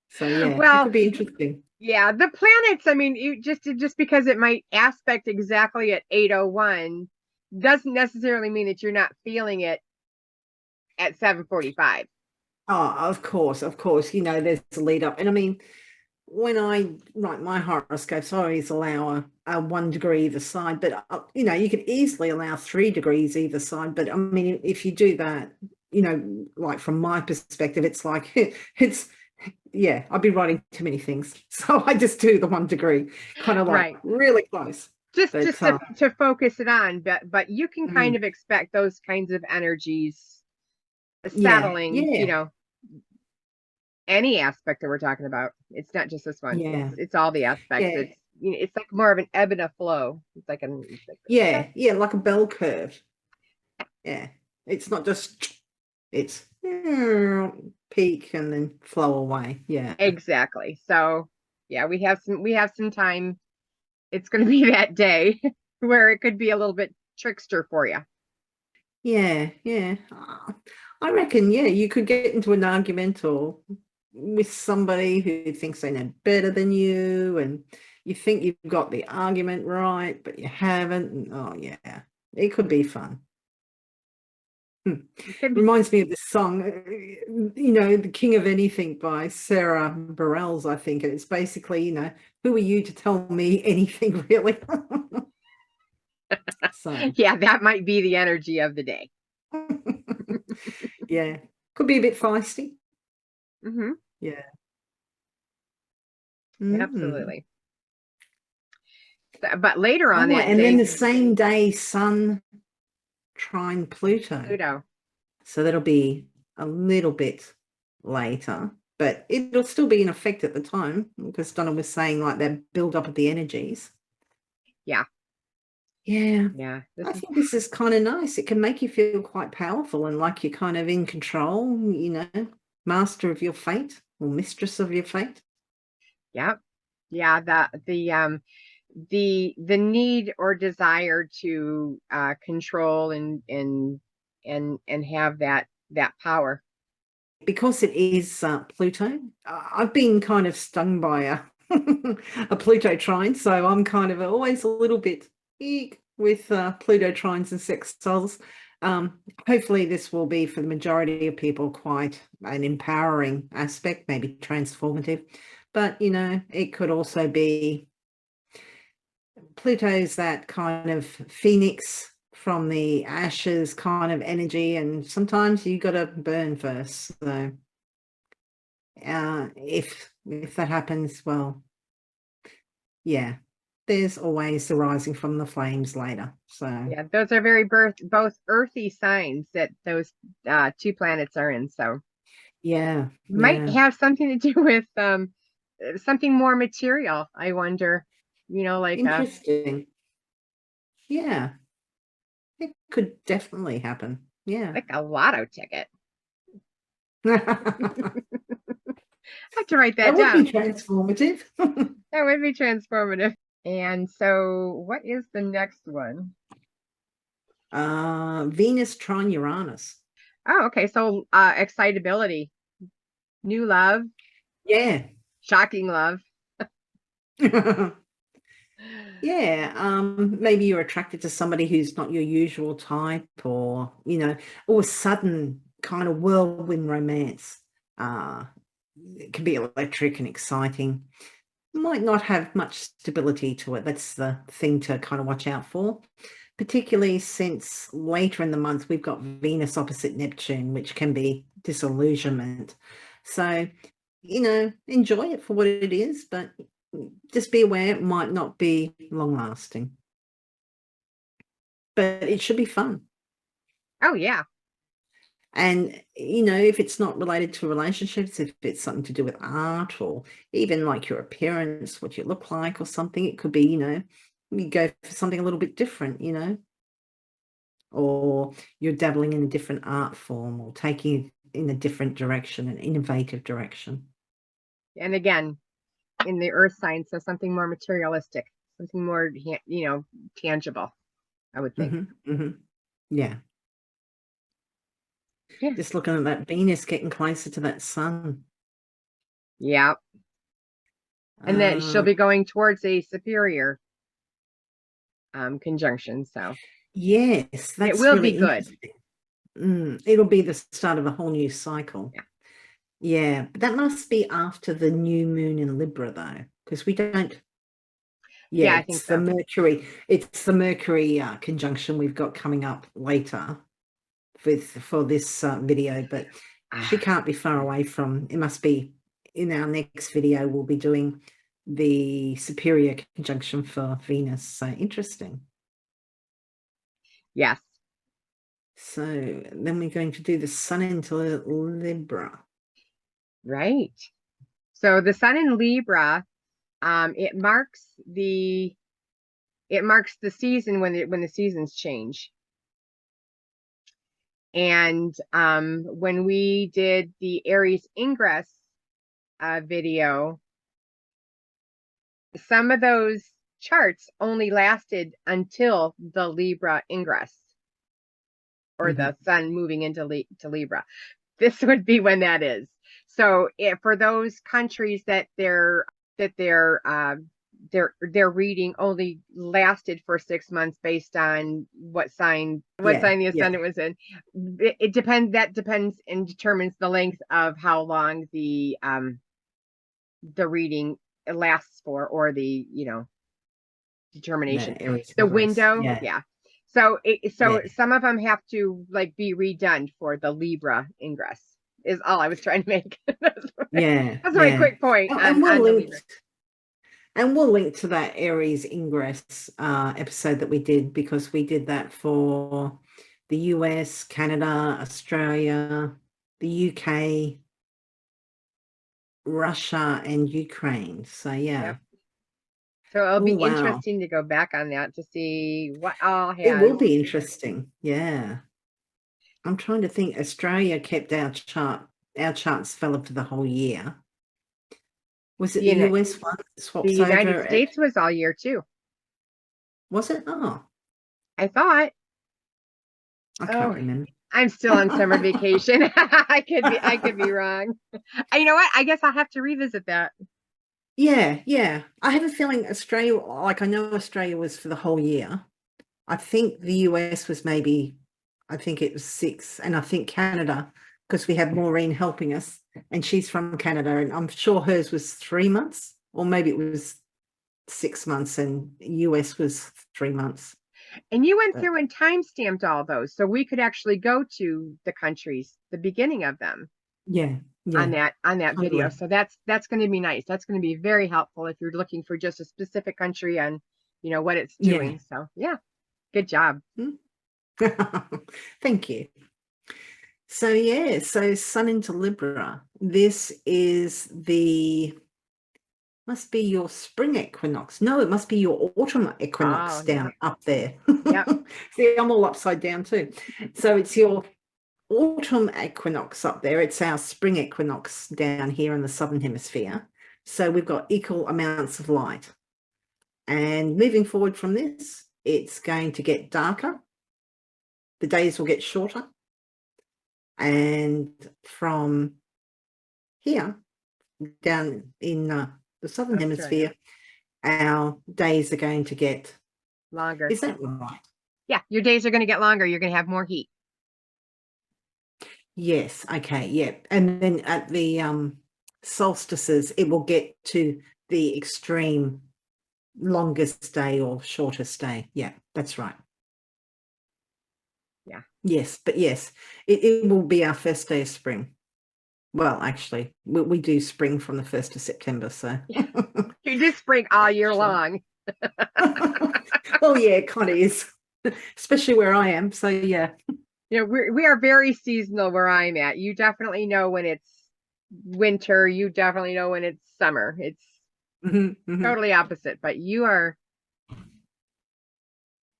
So yeah, it Well, could be interesting. yeah, the planets, I mean, just because it might aspect exactly at 8:01 doesn't necessarily mean that you're not feeling it at 7:45. Oh, of course, there's a lead up. And I mean, when I write my horoscopes, I always allow a 1 degree either side, but you could easily allow 3 degrees either side. But I mean, if you do that, like from my perspective, it's like yeah, I'd be writing too many things. So I just do the 1 degree, kind of like Right. really close. Just But to focus it on, but you can kind mm, of expect those kinds of energies yeah, settling, yeah, any aspect that we're talking about. It's not just this one. yeah, It's all the aspects. yeah, It's like more of an ebb and a flow. It's like yeah, yeah, like a bell curve. Yeah, it's not just it's peak and then flow away. Yeah, exactly. So yeah, we have some time. It's going to be that day where it could be a little bit trickster for you. yeah, yeah. I reckon, yeah, you could get into an argument or with somebody who thinks they know better than you, and you think you've got the argument right, but you haven't. And, oh yeah, it could be fun. It could be. Reminds me of this song, The King of Anything by Sarah Bareilles, I think. And it's basically, who are you to tell me anything, really? So, Yeah, that might be the energy of the day. yeah, could be a bit feisty. Hmm. Yeah. Mm. Absolutely. But later on Oh, that and then day, the same day, Sun trine Pluto. Pluto. So that'll be a little bit later, but it'll still be in effect at the time because Donna was saying like that build up of the energies. Yeah. Yeah. Yeah. I think this is kind of nice. It can make you feel quite powerful and like you're kind of in control, master of your fate or mistress of your fate. Yeah. Yeah. The need or desire to control and have that power. Because it is Pluto, I've been kind of stung by a, a Pluto trine, so I'm kind of always a little bit eek with Pluto trines and sextiles. Hopefully this will be for the majority of people quite an empowering aspect, maybe transformative, but it could also be Pluto's that kind of phoenix from the ashes kind of energy, and sometimes you got to burn first. So if that happens, well, yeah, there's always the rising from the flames later. So Yeah, those are both earthy signs that those two planets are in. So yeah, might yeah, have something to do with something more material. I wonder, interesting. Yeah, it could definitely happen. Yeah. like a lotto ticket. have to write That that would be down. transformative. That would be transformative. And so what is the next one? Venus trine Uranus. Oh, okay. So excitability, new love, Yeah. shocking love. Yeah, maybe you're attracted to somebody who's not your usual type, or or sudden kind of whirlwind romance. It can be electric and exciting. Might not have much stability to it. That's the thing to kind of watch out for, particularly since later in the month we've got Venus opposite Neptune, which can be disillusionment. So, enjoy it for what it is, but just be aware it might not be long lasting. But it should be fun. Oh, yeah. And, if it's not related to relationships, if it's something to do with art, or even like your appearance, what you look like or something, it could be, you go for something a little bit different, or you're dabbling in a different art form, or taking it in a different direction, an innovative direction. And again, in the earth sign, so something more materialistic, something more, tangible, I would think. Yeah. Yeah. Just looking at that Venus getting closer to that sun. Yeah. And then she'll be going towards a superior conjunction. So yes, that's it will really be good. It'll be the start of a whole new cycle. Yeah, but that must be after the new moon in Libra, though, because we don't. Yeah, I think it's the so. Mercury. It's the Mercury conjunction we've got coming up later for this video, but she can't be far away from. It must be in our next video. We'll be doing the superior conjunction for Venus. So interesting. Yes. So then we're going to do the sun into Libra. Right. So the sun in Libra, it marks the season when the seasons change. And when we did the Aries ingress video, some of those charts only lasted until the Libra ingress, or the sun moving into Libra. This would be when that is. So for those countries that their reading only lasted for 6 months based on what sign the ascendant was in, it depends. That depends and determines the length of how long the reading lasts for, or the determination, the window. So some of them have to be redone for the Libra ingress, is all I was trying to make. That's my quick point on the Libra. And we'll link to that Aries ingress episode that we did, because we did that for the US, Canada, Australia, the UK, Russia, and Ukraine. So yeah. Yep. So it'll be interesting to go back on that to see what all has. It will be interesting. Yeah. I'm trying to think. Australia kept our charts valid for the whole year. Was it the US one that swaps over? The United States was all year too. Was it? Oh, I thought. I can't remember. I'm still on summer vacation. I could be wrong. You know what? I guess I'll have to revisit that. Yeah. I have a feeling Australia, I know Australia was for the whole year. I think the US was maybe, I think it was 6, and I think Canada, because we have Maureen helping us, and she's from Canada, and I'm sure hers was 3 months, or maybe it was 6 months, and US was 3 months. And you went through and time-stamped all those, so we could actually go to the countries, the beginning of them. Yeah. On that video. So that's going to be nice. That's going to be very helpful if you're looking for just a specific country and what it's doing. So yeah, good job. Thank you. So so sun into Libra. This is must be your spring equinox. No, it must be your autumn equinox down up there. Yep. See, I'm all upside down too. So it's your autumn equinox up there. It's our spring equinox down here in the southern hemisphere. So we've got equal amounts of light. And moving forward from this, it's going to get darker. The days will get shorter. And from here, down in the southern hemisphere, our days are going to get longer. Is that right? Yeah, your days are going to get longer. You're going to have more heat. Yes. Okay. Yeah. And then at the solstices, it will get to the extreme longest day or shortest day. Yeah, that's right. Yeah. Yes, but yes, it will be our first day of spring. Well, actually, we do spring from the 1st of September, so. You do spring all year long. Well, yeah, it kind of is, especially where I am, so yeah. You know, we are very seasonal where I'm at. You definitely know when it's winter. You definitely know when it's summer. It's totally opposite, but you are.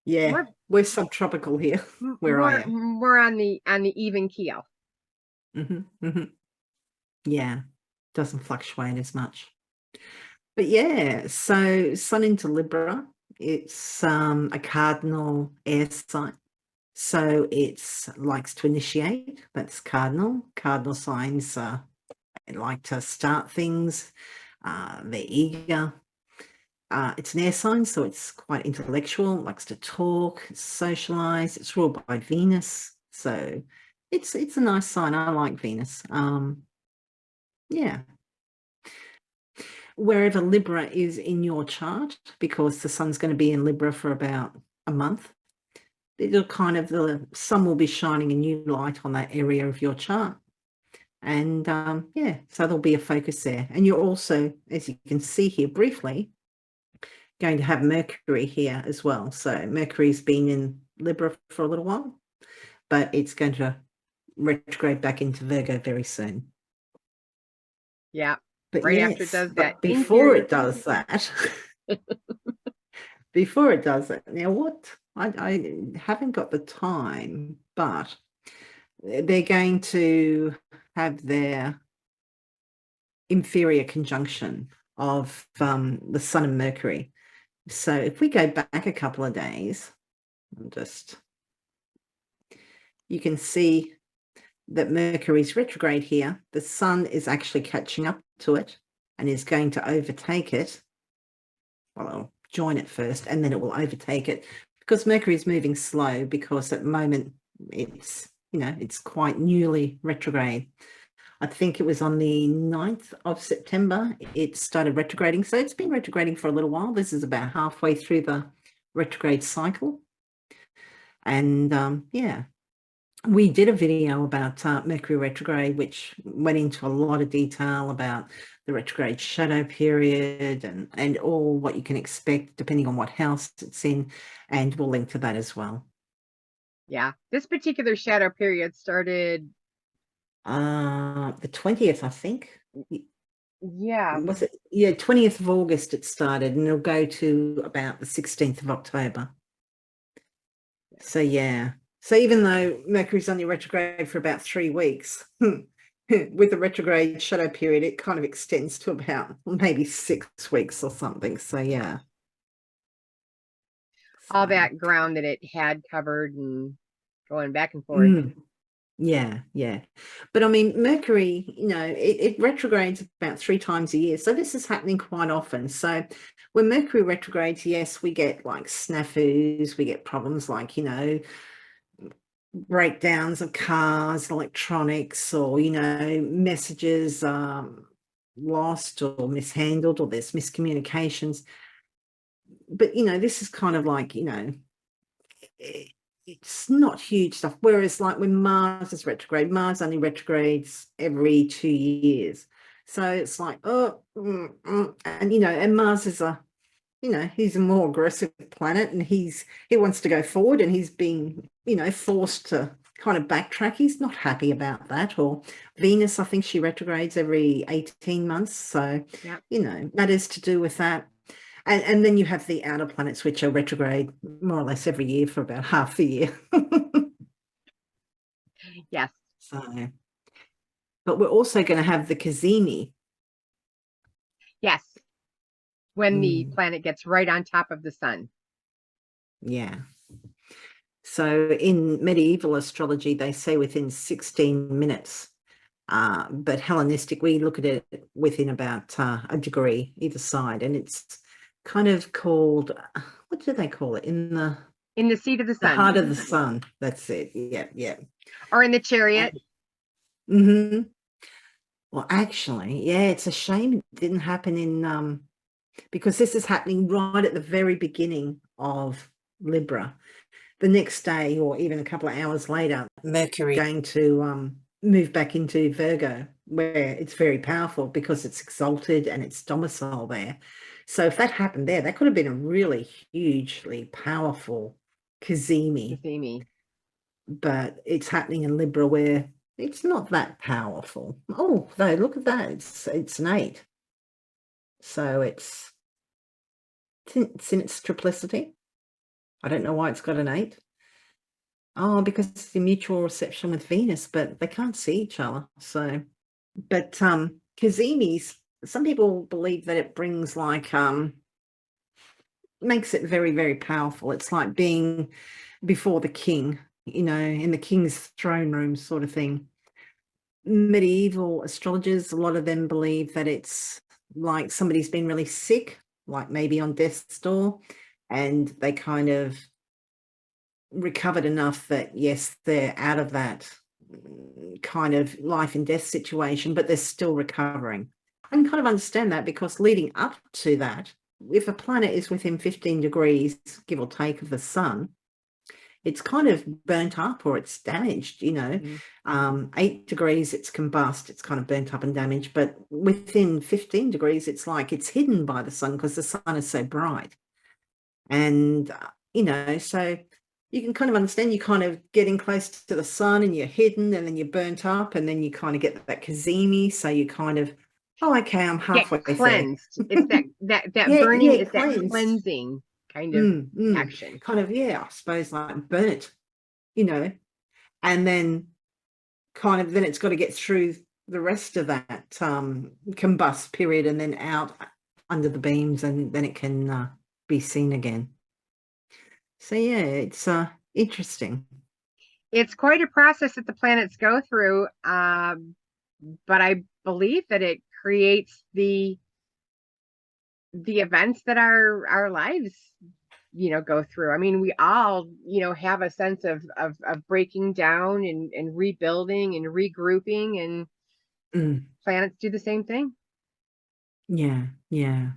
Yeah, we're subtropical here where I am. We're on the even keel. Yeah, doesn't fluctuate as much. But yeah, so Sun into Libra, it's a cardinal air sign. So it's likes to initiate. That's cardinal. Cardinal signs like to start things. They're eager. It's an air sign, so it's quite intellectual, likes to talk, socialize. It's ruled by Venus. So it's a nice sign. I like Venus. Yeah. Wherever Libra is in your chart, because the sun's going to be in Libra for about a month, it'll kind of, the sun will be shining a new light on that area of your chart. And yeah, so there'll be a focus there. And you're also, as you can see here briefly, going to have Mercury here as well. So Mercury's been in Libra for a little while, but it's going to retrograde back into Virgo very soon. Yeah. But right yes, after it does but that. before it does that, before it does that, now what, I haven't got the time, but they're going to have their inferior conjunction of the Sun and Mercury. So if we go back a couple of days, you can see that Mercury's retrograde here. The Sun is actually catching up to it and is going to overtake it. Well, it'll join it first and then it will overtake it, because Mercury is moving slow, because at the moment it's, it's quite newly retrograde. I think it was on the 9th of September it started retrograding. So it's been retrograding for a little while. This is about halfway through the retrograde cycle. And yeah, we did a video about Mercury retrograde, which went into a lot of detail about the retrograde shadow period and all what you can expect depending on what house it's in. And we'll link to that as well. Yeah, this particular shadow period started the 20th, I think. Yeah. Was it? Yeah, 20th of August it started, and it'll go to about the 16th of October. So yeah. So even though Mercury's only retrograde for about 3 weeks, with the retrograde shadow period, it kind of extends to about maybe 6 weeks or something. So yeah. All that ground that it had covered and going back and forth. Yeah, yeah. But I mean, Mercury, it retrogrades about 3 times a year. So this is happening quite often. So when Mercury retrogrades, yes, we get like snafus, we get problems like, breakdowns of cars, electronics, or, messages lost or mishandled, or there's miscommunications. But, this is kind of like, it's not huge stuff. Whereas like when Mars is retrograde, Mars only retrogrades every 2 years. So it's like, and and Mars is he's a more aggressive planet, and he wants to go forward, and he's being, forced to kind of backtrack. He's not happy about that. Or Venus, I think she retrogrades every 18 months. So, that is to do with that. And then you have the outer planets, which are retrograde more or less every year for about half a year. Yes. So, but we're also going to have the cazimi. Yes. When the Mm, planet gets right on top of the sun. yeah. So in medieval astrology, they say within 16 minutes. But Hellenistic, we look at it within about a degree either side, and it's kind of called, what do they call it? In the seat of the the sun. heart of the sun. That's it. Yeah, yeah. Or in the chariot. Mm-hmm. Well, actually, yeah, it's a shame it didn't happen in because this is happening right at the very beginning of Libra. The next day, or even a couple of hours later, Mercury going to move back into Virgo, where it's very powerful because it's exalted and it's domicile there. So if that happened there, that could have been a really hugely powerful cazimi. But it's happening in Libra where it's not that powerful. Oh, no, look at that. It's an 8. So it's in its triplicity. I don't know why it's got an 8. Oh, because it's the mutual reception with Venus, but they can't see each other. So, but cazimis, some people believe that it brings like makes it very, very powerful. It's like being before the king, in the king's throne room sort of thing. Medieval astrologers, a lot of them believe that it's like somebody's been really sick, like maybe on death's door, and they kind of recovered enough that yes, they're out of that kind of life and death situation, but they're still recovering. I can kind of understand that because leading up to that, if a planet is within 15 degrees, give or take, of the sun, it's kind of burnt up or it's damaged, 8 degrees, it's combust, it's kind of burnt up and damaged, but within 15 degrees, it's like it's hidden by the sun because the sun is so bright. And, so you can kind of understand, you kind of getting close to the sun and you're hidden and then you're burnt up and then you kind of get that cazimi. So you kind of, oh, okay, I'm halfway Get cleansed. there. It's that Yeah, burning, yeah, it's that cleansed. cleansing kind of action. Kind of, yeah, I suppose like burnt, and then kind of then it's got to get through the rest of that combust period and then out under the beams and then it can be seen again. So yeah, it's interesting. It's quite a process that the planets go through, but I believe that it creates the events that our lives go through. I mean, we all have a sense of breaking down and rebuilding and regrouping, and planets do the same thing. Yeah, yeah,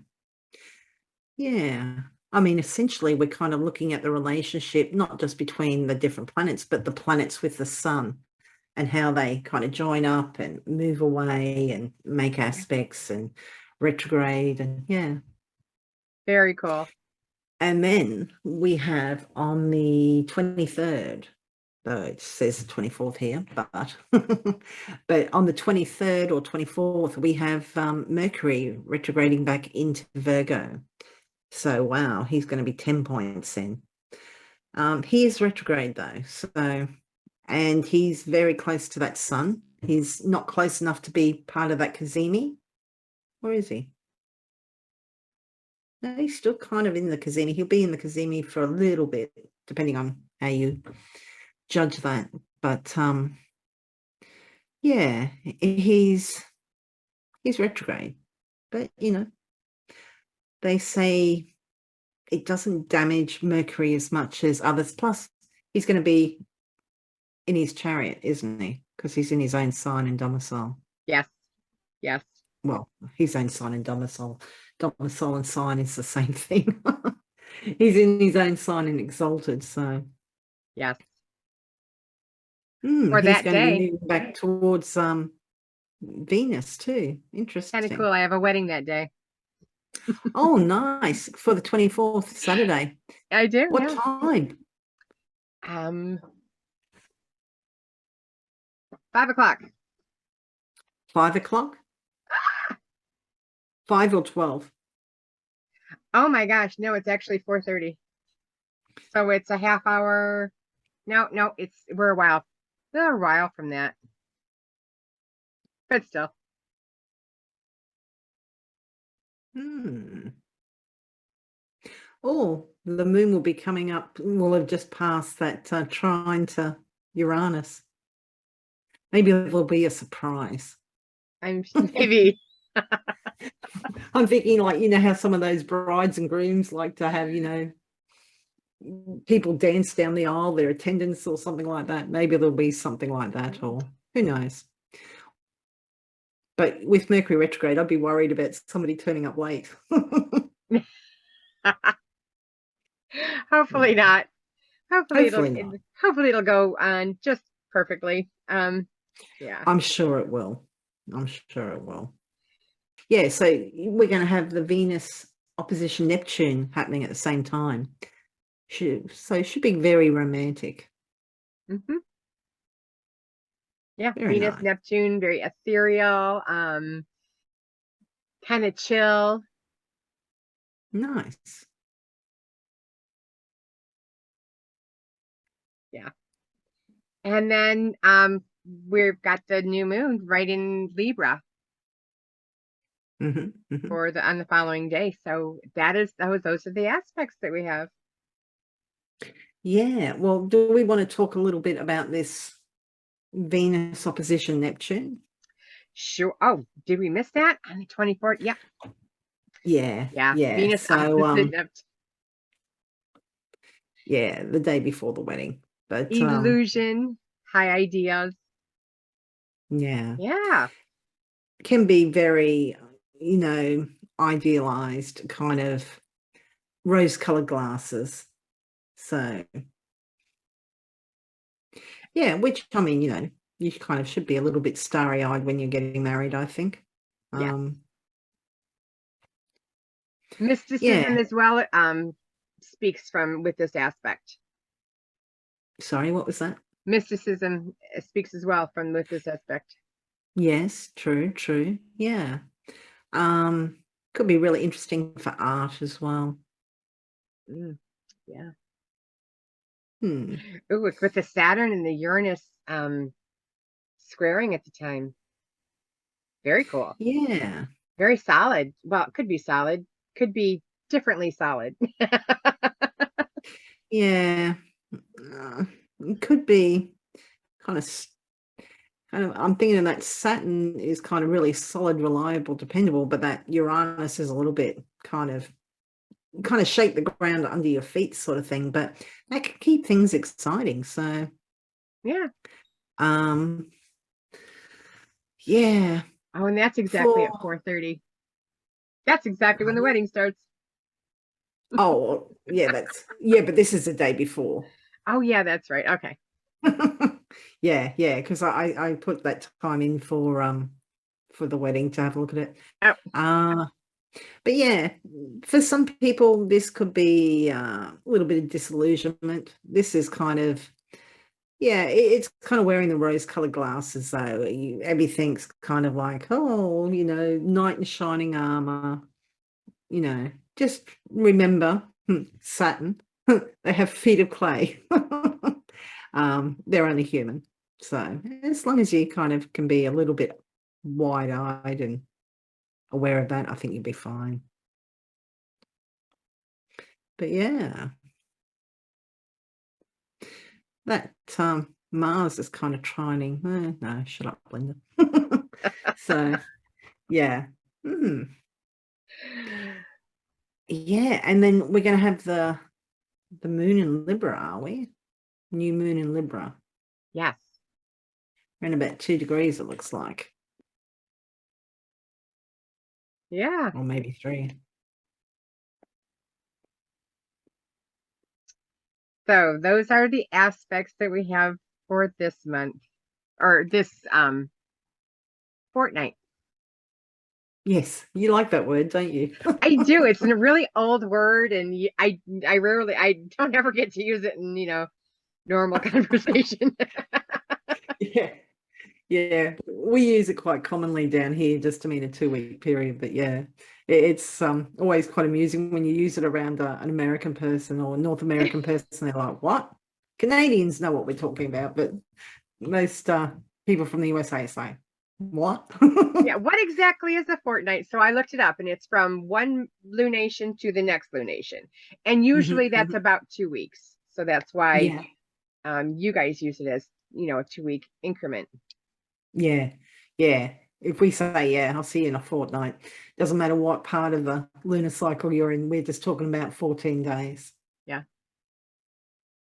yeah. I mean, essentially, we're kind of looking at the relationship, not just between the different planets, but the planets with the sun and how they kind of join up and move away and make aspects and retrograde. And yeah. Very cool. And then we have on the 23rd, though it says the 24th here, but but on the 23rd or 24th, we have Mercury retrograding back into Virgo. So, wow, he's going to be 10 points then. He is retrograde, though. So, and he's very close to that sun. He's not close enough to be part of that cazimi. Where is he? No, he's still kind of in the cazimi. He'll be in the cazimi for a little bit, depending on how you judge that. But yeah, he's retrograde. But they say it doesn't damage Mercury as much as others. Plus, he's going to be in his chariot, isn't he? Because he's in his own sign and domicile. Yes. Yes. Well, his own sign and domicile. Domicile and sign is the same thing. He's in his own sign and exalted, so Yes. he's Or that going to be day. moving back towards Venus too. Interesting. Kind of cool. I have a wedding that day. Oh, nice. For the 24th, Saturday. I do. What Yeah. time? 5 o'clock. 5 o'clock? 5 or 12? Oh my gosh. No, it's actually 4:30. So it's a half hour. No, we're a while from that. but still. Oh, the moon will be coming up. We'll have just passed that trine to Uranus. Maybe there'll be a surprise. Maybe. I'm thinking, like, you know how some of those brides and grooms like to have, you know, people dance down the aisle, their attendants or something like that. Maybe there'll be something like that, or who knows. But with Mercury retrograde, I'd be worried about somebody turning up late. Hopefully not. Hopefully Not. hopefully it'll go on just perfectly. Yeah. I'm sure it will. I'm sure it will. Yeah, so we're going to have the Venus opposition Neptune happening at the same time. So it should be very romantic. Mm-hmm. Yeah, Very Venus, nice. Neptune, very ethereal, kind of chill. Nice. Yeah. And then we've got the new moon right in Libra for on the following day. So those are the aspects that we have. Yeah. Well, do we want to talk a little bit about this Venus opposition Neptune? Sure. Oh, did we miss that on the 24th? Yeah. Yeah. Yeah. Yeah. Venus So opposite Neptune. yeah, the day before the wedding. But Illusion, high ideas. yeah. Yeah. Can be very, you know, idealized, kind of rose-colored glasses. So yeah, which, I mean, you know, you kind of should be a little bit starry-eyed when you're getting married, I think. Yeah. Yeah. Mysticism as well speaks from with this aspect. Sorry, what was that? Mysticism speaks as well from with this aspect. Yes, true. Yeah. Could be really interesting for art as well. Yeah. Hmm. Ooh, with the Saturn and the Uranus squaring at the time. Very cool. Yeah. Very solid. Well, it could be solid, could be differently solid. Yeah. It could be kind of I'm thinking that Saturn is kind of really solid, reliable, dependable, but that Uranus is a little bit kind of shake the ground under your feet sort of thing, but that can keep things exciting. So Yeah. Yeah. Oh, and that's exactly at 4:30. That's exactly when the wedding starts. Oh, yeah, but this is the day before. Oh, yeah, that's right. Okay. Yeah, because I put that time in for the wedding to have a look at it. Oh. But yeah, for some people this could be a little bit of disillusionment. This is kind of, yeah, it's kind of wearing the rose-colored glasses though. Everything's kind of like, oh, you know, knight in shining armor. You know, just remember, Saturn, they have feet of clay. They're only human. So as long as you kind of can be a little bit wide-eyed and aware of that, I think you'll be fine. But yeah, that Mars is kind of trining. No, shut up, Lynda. So yeah. Yeah, and then we're going to have the moon in Libra, are we? New moon in Libra. Yes. We're in about 2 degrees, it looks like. Yeah. Or maybe 3. So those are the aspects that we have for this month or this fortnight. Yes, you like that word, don't you? I do. It's a really old word, and I don't ever get to use it in normal conversation. Yeah, we use it quite commonly down here just to mean a 2-week period. But yeah, it's always quite amusing when you use it around an American person or a North American person. They're like, what? Canadians know what we're talking about, but most people from the USA say, What? Yeah, what exactly is a fortnight? So I looked it up, and it's from one lunation to the next lunation, and usually that's about 2 weeks. So that's why Yeah, you guys use it as, a 2-week increment. yeah, yeah. If we say, yeah, I'll see you in a fortnight, doesn't matter what part of the lunar cycle you're in, we're just talking about 14 days. Yeah,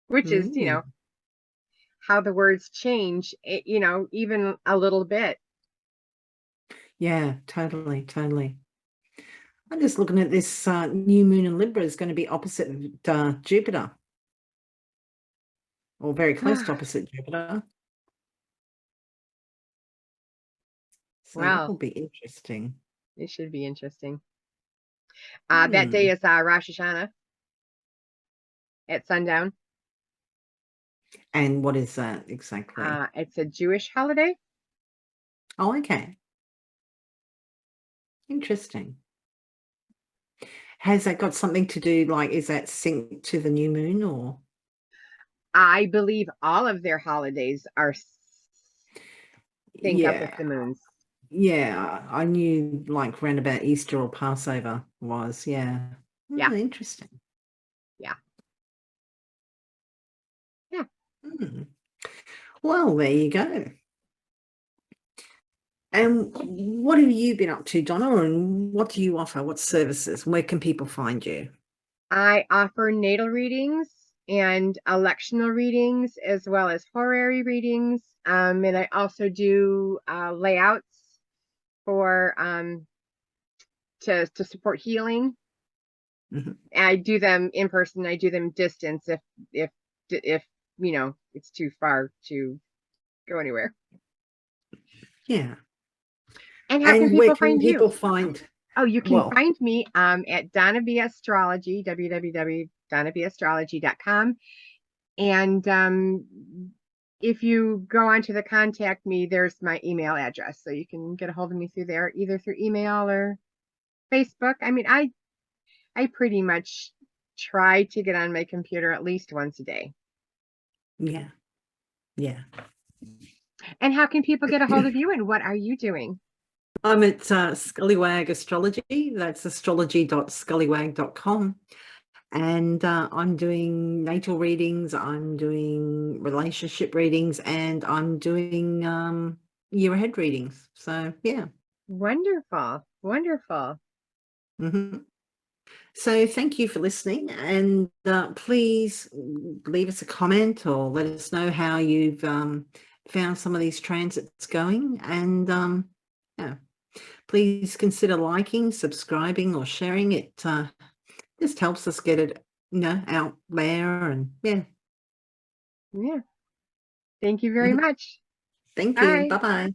which is, Mm. how the words change, even a little bit. Yeah, totally, totally. I'm just looking at this new moon in Libra is going to be opposite Jupiter, or very close to opposite Jupiter. So that Well, will be interesting. it should be interesting. That day Hmm. is Rosh Hashanah at sundown. And what is that exactly? It's a Jewish holiday. Oh, okay. Interesting. Has that got something to do, like, is that synced to the new moon or? I believe all of their holidays are sync up with Yeah. the moons. Yeah, I knew like round about Easter or Passover was, yeah. Yeah. Interesting. Yeah. Yeah. Hmm. Well, there you go. And what have you been up to, Donna, and what do you offer? What services? Where can people find you? I offer natal readings and electional readings, as well as horary readings. And I also do layouts for to support healing. Mhm. I do them in person. I do them distance if it's too far to go anywhere. Yeah. And how can And where people can find you? people find, Oh, you can well, find me at Donna B Astrology, www.donnabastrology.com. And if you go onto the contact me, there's my email address. So you can get a hold of me through there, either through email or Facebook. I mean, I pretty much try to get on my computer at least once a day. yeah, yeah. And how can people get a hold of you, and what are you doing? I'm at Scullywag Astrology. That's astrology.scullywag.com. And I'm doing natal readings, I'm doing relationship readings, and I'm doing year ahead readings. So, yeah. Wonderful. Wonderful. Hmm. So thank you for listening, and please leave us a comment or let us know how you've found some of these transits going. And yeah, please consider liking, subscribing, or sharing it. Just helps us get it, out there. And yeah. Yeah. Thank you very much. Thank you. Bye. Bye-bye.